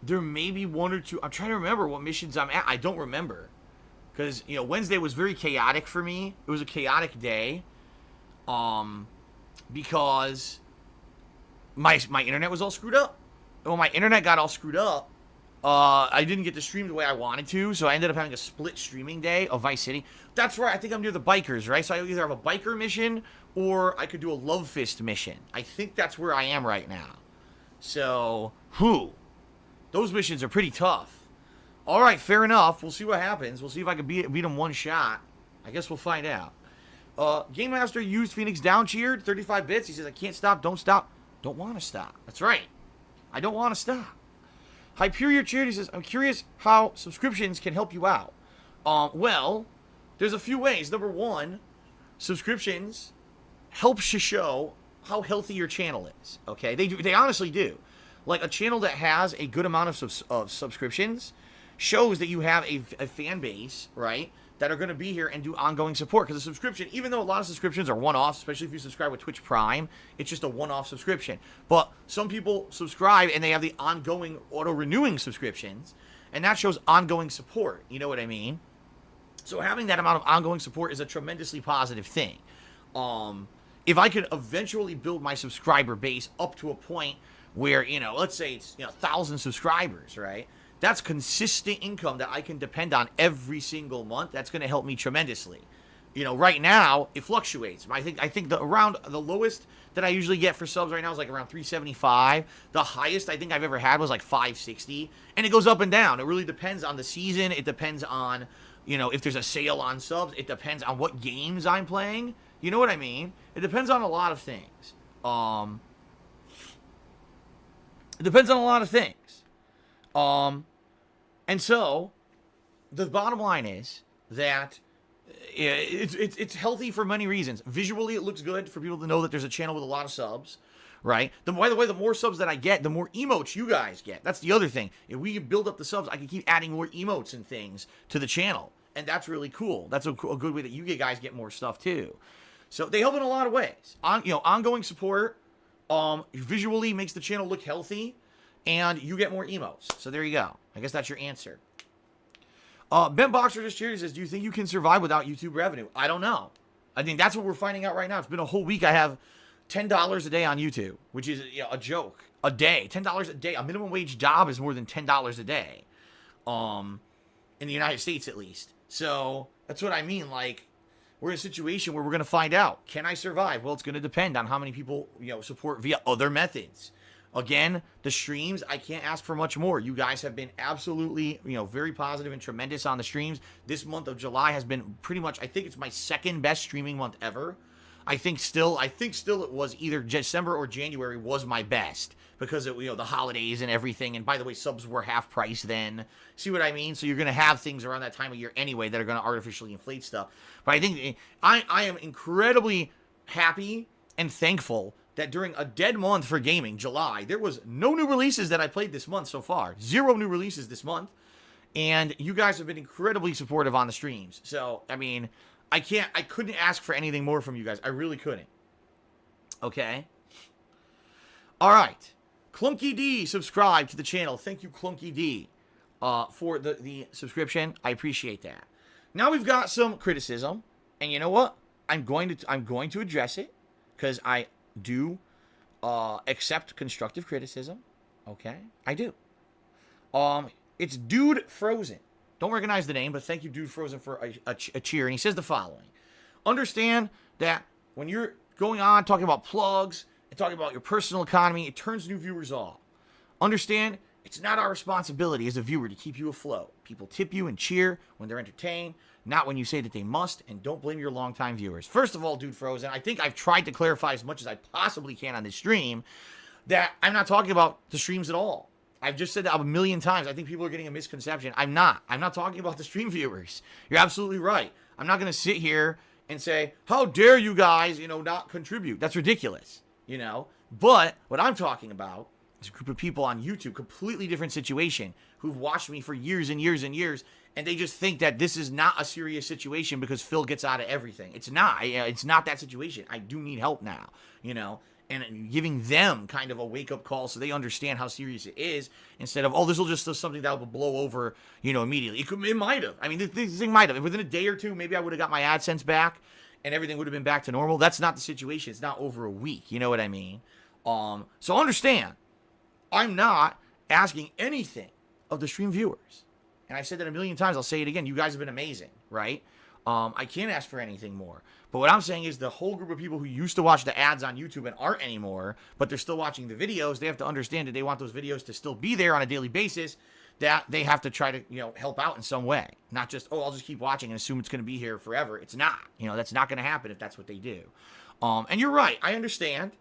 there may be one or two. I'm trying to remember what missions I'm at. I don't remember. Because, you know, Wednesday was very chaotic for me. It was a chaotic day. Because my internet was all screwed up. When my internet got all screwed up, I didn't get to stream the way I wanted to, so I ended up having a split streaming day of Vice City. That's right, I think I'm near the bikers, right? So I either have a biker mission, or I could do a Love Fist mission. I think that's where I am right now. So, Those missions are pretty tough. All right, fair enough. We'll see what happens. We'll see if I can beat him one shot. I guess we'll find out. Game Master used Phoenix down cheered, 35 bits. He says, I can't stop, don't stop. Don't want to stop. That's right. I don't want to stop. Hyperior Charity says, I'm curious how subscriptions can help you out. Well, there's a few ways. Number one, subscriptions helps you show how healthy your channel is. Okay, they honestly do. Like a channel that has a good amount of subscriptions shows that you have a fan base, right, that are going to be here and do ongoing support. Because a subscription, even though a lot of subscriptions are one-offs, especially if you subscribe with Twitch Prime, it's just a one-off subscription. But some people subscribe and they have the ongoing auto-renewing subscriptions, and that shows ongoing support. You know what I mean? So having that amount of ongoing support is a tremendously positive thing. If I could eventually build my subscriber base up to a point where, you know, let's say it's, 1,000 subscribers, right? That's consistent income that I can depend on every single month. That's going to help me tremendously. Right now it fluctuates. I think around the lowest that I usually get for subs right now is like around 375. The highest I think I've ever had was like 560, and it goes up and down. It really depends on the season. It depends on, if there's a sale on subs. It depends on what games I'm playing. You know what I mean? It depends on a lot of things. It depends on a lot of things. And so the bottom line is that it's healthy for many reasons. Visually, it looks good for people to know that there's a channel with a lot of subs, right? By the way, the more subs that I get, the more emotes you guys get. That's the other thing. If we build up the subs, I can keep adding more emotes and things to the channel. And that's really cool. That's a good way that you guys get more stuff too. So they help in a lot of ways. Ongoing support visually makes the channel look healthy, and you get more emotes. So there you go. I guess that's your answer. Ben Boxer just cheered. He says, do you think you can survive without YouTube revenue? I don't know. I think that's what we're finding out right now. It's been a whole week. I have $10 a day on YouTube, which is a joke. A day. $10 a day. A minimum wage job is more than $10 a day. In the United States, at least. So that's what I mean. Like, we're in a situation where we're going to find out. Can I survive? Well, it's going to depend on how many people, support via other methods. Again, the streams, I can't ask for much more. You guys have been absolutely, very positive and tremendous on the streams. This month of July has been pretty much, I think it's my second best streaming month ever. I think still it was either December or January was my best because of, the holidays and everything. And by the way, subs were half price then. See what I mean? So you're going to have things around that time of year anyway that are going to artificially inflate stuff. But I think I am incredibly happy and thankful that during a dead month for gaming, July, there was no new releases that I played this month so far. 0 new releases this month. And you guys have been incredibly supportive on the streams. So, I mean, I couldn't ask for anything more from you guys. I really couldn't. Okay? All right. Clunky D subscribed to the channel. Thank you, Clunky D, for the subscription. I appreciate that. Now we've got some criticism. And you know what? I'm going to address it because I do accept constructive criticism. Okay? I do. It's Dude Frozen. Don't recognize the name, but thank you, Dude Frozen, for a cheer. And he says the following. Understand that when you're going on talking about plugs and talking about your personal economy, it turns new viewers off. Understand, it's not our responsibility as a viewer to keep you afloat. People tip you and cheer when they're entertained, not when you say that they must, and don't blame your longtime viewers. First of all, Dude Frozen, I think I've tried to clarify as much as I possibly can on this stream that I'm not talking about the streams at all. I've just said that a million times. I think people are getting a misconception. I'm not talking about the stream viewers. You're absolutely right. I'm not going to sit here and say, how dare you guys, not contribute. That's ridiculous, But what I'm talking about is a group of people on YouTube, completely different situation, who've watched me for years and years and years, and they just think that this is not a serious situation because Phil gets out of everything. It's not. It's not that situation. I do need help now, and giving them kind of a wake-up call so they understand how serious it is instead of, this will just do something that will blow over, immediately. It might have. I mean, this thing might have. Within a day or two, maybe I would have got my AdSense back and everything would have been back to normal. That's not the situation. It's not over a week. You know what I mean? So understand, I'm not asking anything of the stream viewers. And I've said that a million times. I'll say it again. You guys have been amazing, right? I can't ask for anything more. But what I'm saying is the whole group of people who used to watch the ads on YouTube and aren't anymore, but they're still watching the videos, they have to understand that they want those videos to still be there on a daily basis, that they have to try to, help out in some way. Not just, I'll just keep watching and assume it's going to be here forever. It's not. That's not going to happen if that's what they do. And you're right. I understand.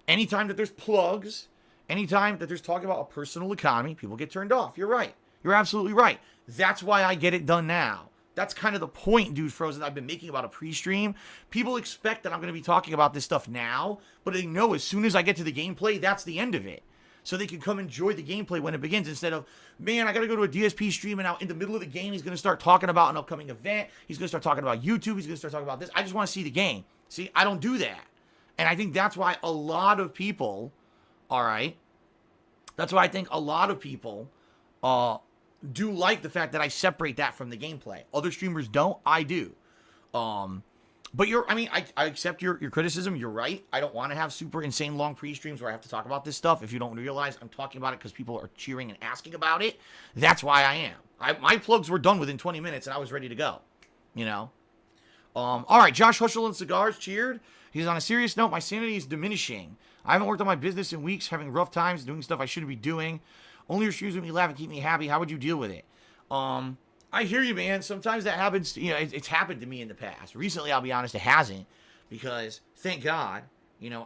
Anytime that there's plugs, anytime that there's talk about a personal economy, people get turned off. You're right. You're absolutely right. That's why I get it done now. That's kind of the point, Dude Frozen, I've been making about a pre-stream. People expect that I'm going to be talking about this stuff now, but they know as soon as I get to the gameplay, that's the end of it. So they can come enjoy the gameplay when it begins instead of, man, I got to go to a DSP stream and now in the middle of the game, he's going to start talking about an upcoming event. He's going to start talking about YouTube. He's going to start talking about this. I just want to see the game. See, I don't do that. And I think that's why a lot of people, all right, that's why I think a lot of people do like the fact that I separate that from the gameplay. Other streamers don't. I do. But I accept your criticism. You're right. I don't want to have super insane long pre-streams where I have to talk about this stuff. If you don't realize I'm talking about it because people are cheering and asking about it, that's why I am. My plugs were done within 20 minutes and I was ready to go. All right, Josh Hushel and Cigars cheered. He's on a serious note. My sanity is diminishing. I haven't worked on my business in weeks, having rough times, doing stuff I shouldn't be doing. Only your streams make me laugh and keep me happy. How would you deal with it? I hear you, man. Sometimes that happens. It's happened to me in the past. Recently, I'll be honest, it hasn't. Because, thank God,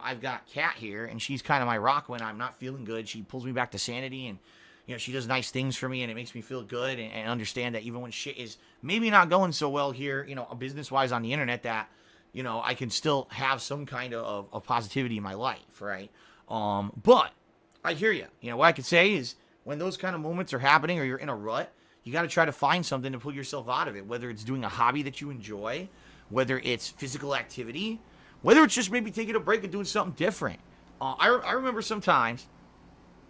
I've got Kat here, and she's kind of my rock when I'm not feeling good. She pulls me back to sanity, and, she does nice things for me, and it makes me feel good and understand that even when shit is maybe not going so well here, business-wise on the internet, that, I can still have some kind of positivity in my life, right? But I hear you. What I could say is, when those kind of moments are happening or you're in a rut, you got to try to find something to pull yourself out of it, whether it's doing a hobby that you enjoy, whether it's physical activity, whether it's just maybe taking a break and doing something different. I remember sometimes,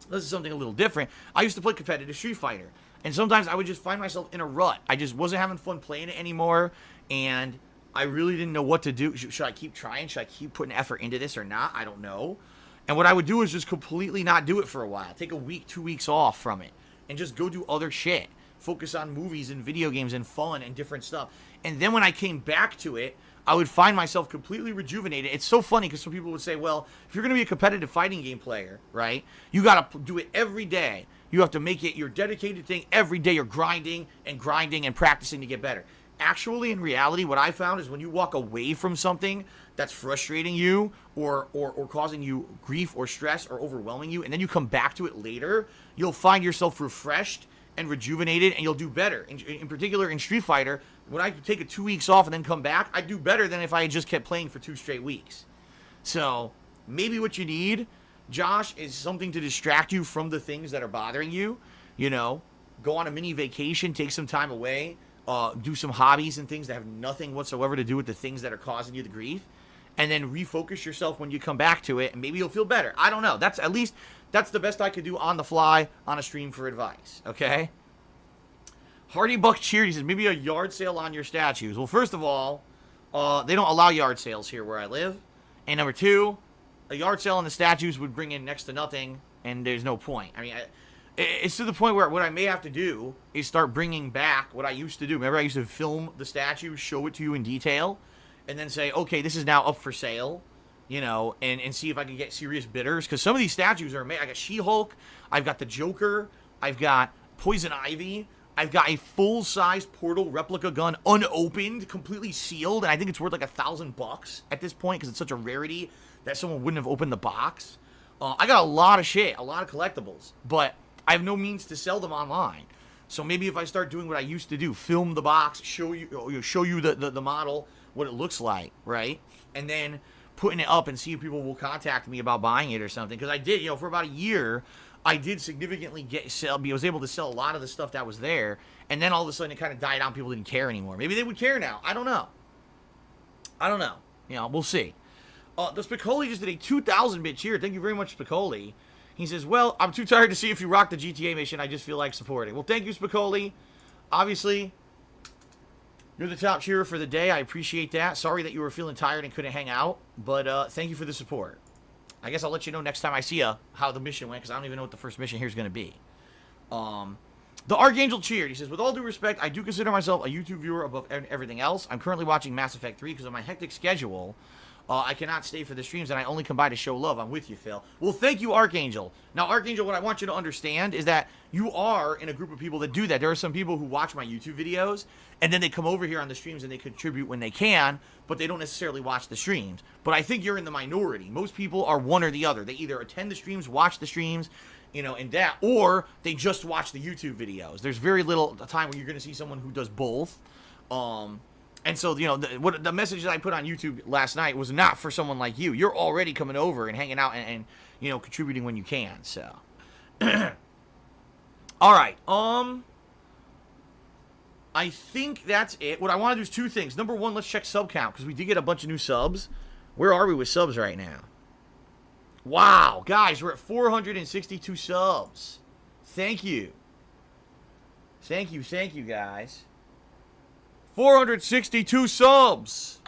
this is something a little different, I used to play competitive Street Fighter, and sometimes I would just find myself in a rut. I just wasn't having fun playing it anymore, and I really didn't know what to do. Should I keep trying? Should I keep putting effort into this or not? I don't know. And what I would do is just completely not do it for a while. Take a week, 2 weeks off from it. And just go do other shit. Focus on movies and video games and fun and different stuff. And then when I came back to it, I would find myself completely rejuvenated. It's so funny because some people would say, well, if you're going to be a competitive fighting game player, right, you got to do it every day. You have to make it your dedicated thing. Every day you're grinding and practicing to get better. Actually, in reality, what I found is when you walk away from something that's frustrating you or causing you grief or stress or overwhelming you, and then you come back to it later, you'll find yourself refreshed and rejuvenated, and you'll do better. In particular, in Street Fighter, when I take a 2 weeks off and then come back, I do better than if I had just kept playing for 2 straight weeks. So maybe what you need, Josh, is something to distract you from the things that are bothering you. Go on a mini vacation, take some time away, do some hobbies and things that have nothing whatsoever to do with the things that are causing you the grief, and then refocus yourself when you come back to it, and maybe you'll feel better. I don't know. That's the best I could do on the fly on a stream for advice, okay? Hardy Buck cheered. He says, maybe a yard sale on your statues. Well, first of all, they don't allow yard sales here where I live. And number two, a yard sale on the statues would bring in next to nothing, and there's no point. I mean, it's to the point where what I may have to do is start bringing back what I used to do. Remember, I used to film the statues, show it to you in detail, and then say, okay, this is now up for sale, and see if I can get serious bidders. Because some of these statues are made. I got She-Hulk, I've got the Joker, I've got Poison Ivy, I've got a full-size Portal replica gun, unopened, completely sealed, and I think it's worth like $1,000 at this point because it's such a rarity that someone wouldn't have opened the box. I got a lot of shit, a lot of collectibles, but I have no means to sell them online. So maybe if I start doing what I used to do, film the box, show you the model, what it looks like, right? And then putting it up and see if people will contact me about buying it or something. Because I did, for about a year, I did significantly I was able to sell a lot of the stuff that was there. And then all of a sudden it kind of died out. People didn't care anymore. Maybe they would care now. I don't know. We'll see. The Spicoli just did a 2,000-bit cheer. Thank you very much, Spicoli. He says, well, I'm too tired to see if you rock the GTA mission. I just feel like supporting. Well, thank you, Spicoli. Obviously, you're the top cheerer for the day. I appreciate that. Sorry that you were feeling tired and couldn't hang out. But thank you for the support. I guess I'll let you know next time I see you how the mission went, because I don't even know what the first mission here is going to be. The Archangel cheered. He says, with all due respect, I do consider myself a YouTube viewer above everything else. I'm currently watching Mass Effect 3 because of my hectic schedule. I cannot stay for the streams, and I only come by to show love. I'm with you, Phil. Well, thank you, Archangel. Now, Archangel, what I want you to understand is that you are in a group of people that do that. There are some people who watch my YouTube videos, and then they come over here on the streams and they contribute when they can, but they don't necessarily watch the streams. But I think you're in the minority. Most people are one or the other. They either attend the streams, watch the streams, and that, or they just watch the YouTube videos. There's very little time where you're going to see someone who does both. And so, the message that I put on YouTube last night was not for someone like you. You're already coming over and hanging out and contributing when you can. So, all right. I think that's it. What I want to do is two things. Number one, let's check sub count because we did get a bunch of new subs. Where are we with subs right now? Wow, guys, we're at 462 subs. Thank you. Thank you, guys. 462 subs.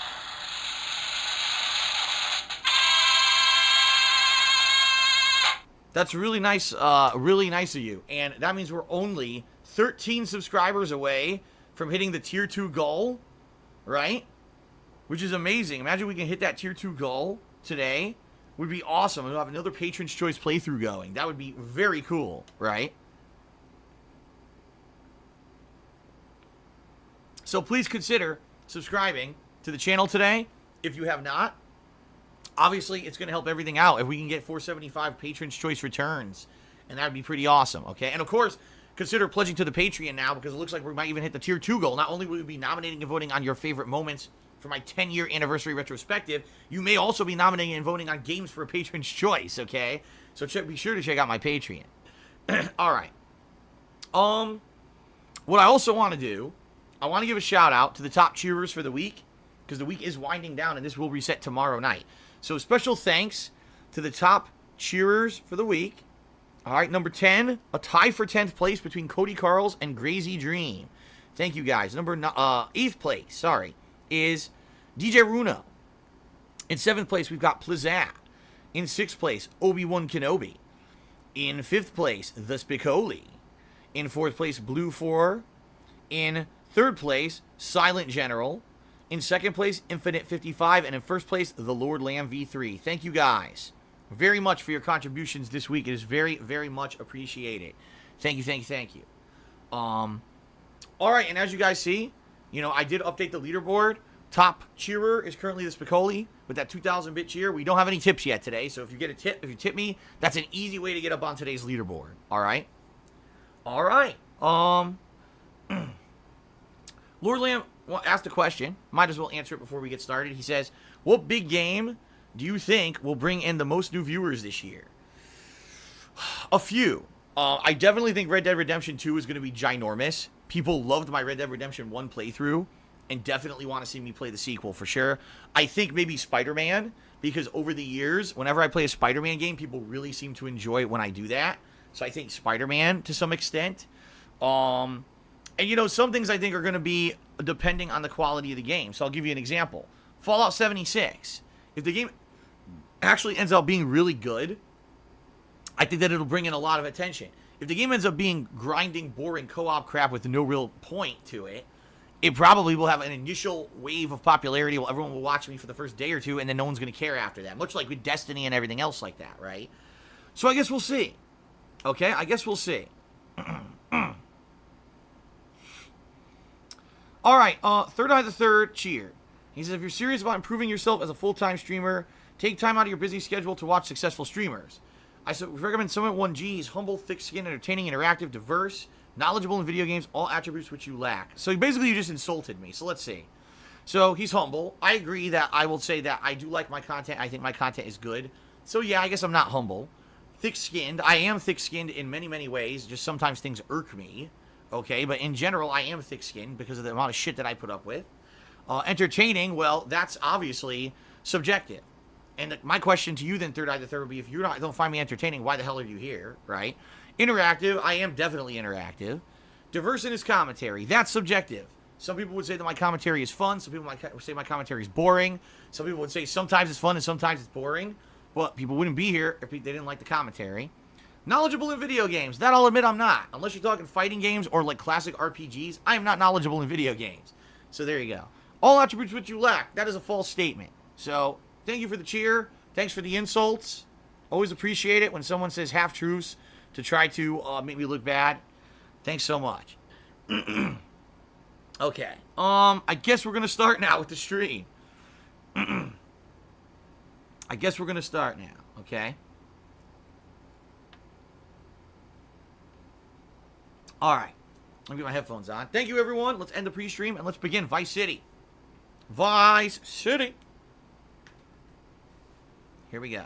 That's really nice of you. And that means we're only 13 subscribers away from hitting the tier 2 goal, right? Which is amazing. Imagine we can hit that tier 2 goal today. Would be awesome. We'll have another Patron's Choice playthrough going. That would be very cool, right? So please consider subscribing to the channel today if you have not. Obviously, it's going to help everything out if we can get 475 Patron's Choice returns. And that would be pretty awesome, okay? And of course, consider pledging to the Patreon now because it looks like we might even hit the tier 2 goal. Not only will we be nominating and voting on your favorite moments for my 10-year anniversary retrospective, you may also be nominating and voting on games for a Patron's Choice, okay? So be sure to check out my Patreon. All right. What I also want to do, I want to give a shout out to the top cheerers for the week because the week is winding down and this will reset tomorrow night. So special thanks to the top cheerers for the week. All right, number 10, a tie for 10th place between Cody Carls and Grazy Dream. Thank you, guys. Number 8th place, is DJ Runo. In 7th place, we've got Plazat. In 6th place, Obi-Wan Kenobi. In 5th place, The Spicoli. In 4th place, Blue 4. In 3rd place, Silent General. In 2nd place, Infinite 55. And in 1st place, The Lord Lamb V3. Thank you, guys, very much for your contributions this week. It is very, very much appreciated. Thank you. All right, and as you guys see, I did update the leaderboard. Top cheerer is currently the Spicoli with that 2,000-bit cheer. We don't have any tips yet today, so if you tip me, that's an easy way to get up on today's leaderboard. All right. Lord Lamb asked a question. Might as well answer it before we get started. He says, "What big game do you think will bring in the most new viewers this year?" A few. I definitely think Red Dead Redemption 2 is going to be ginormous. People loved my Red Dead Redemption 1 playthrough and definitely want to see me play the sequel for sure. I think maybe Spider-Man, because over the years, whenever I play a Spider-Man game, people really seem to enjoy it when I do that. So I think Spider-Man to some extent. And some things I think are going to be depending on the quality of the game. So I'll give you an example. Fallout 76. If the game actually ends up being really good, I think that it'll bring in a lot of attention. If the game ends up being grinding, boring co-op crap with no real point to it, it probably will have an initial wave of popularity where everyone will watch me for the first day or two, and then no one's going to care after that. Much like with Destiny and everything else like that, right? So I guess we'll see. Okay, I guess we'll see. All right, Third Eye the Third cheered. He says, if you're serious about improving yourself as a full-time streamer, take time out of your busy schedule to watch successful streamers. I recommend Summit 1G. He's humble, thick-skinned, entertaining, interactive, diverse, knowledgeable in video games, all attributes which you lack. So basically you just insulted me. So let's see. So he's humble. I agree that I will say that I do like my content. I think my content is good. So yeah, I guess I'm not humble. Thick-skinned. I am thick-skinned in many, many ways. Just sometimes things irk me. Okay, but in general, I am thick-skinned because of the amount of shit that I put up with. Entertaining, well, that's obviously subjective. And my question to you then, Third Eye the Third, would be, if you don't find me entertaining, why the hell are you here, right? Interactive, I am definitely interactive. Diverse in his commentary, that's subjective. Some people would say that my commentary is fun. Some people might say my commentary is boring. Some people would say sometimes it's fun and sometimes it's boring. But people wouldn't be here if they didn't like the commentary. Knowledgeable in video games. That I'll admit I'm not. Unless you're talking fighting games or like classic RPGs, I am not knowledgeable in video games. So there you go. All attributes which you lack. That is a false statement. So thank you for the cheer. Thanks for the insults. Always appreciate it when someone says half-truths to try to make me look bad. Thanks so much. Okay. I guess we're going to start now with the stream. I guess we're going to start now, okay? All right. Let me get my headphones on. Thank you, everyone. Let's end the pre-stream and let's begin Vice City. Vice City. Here we go.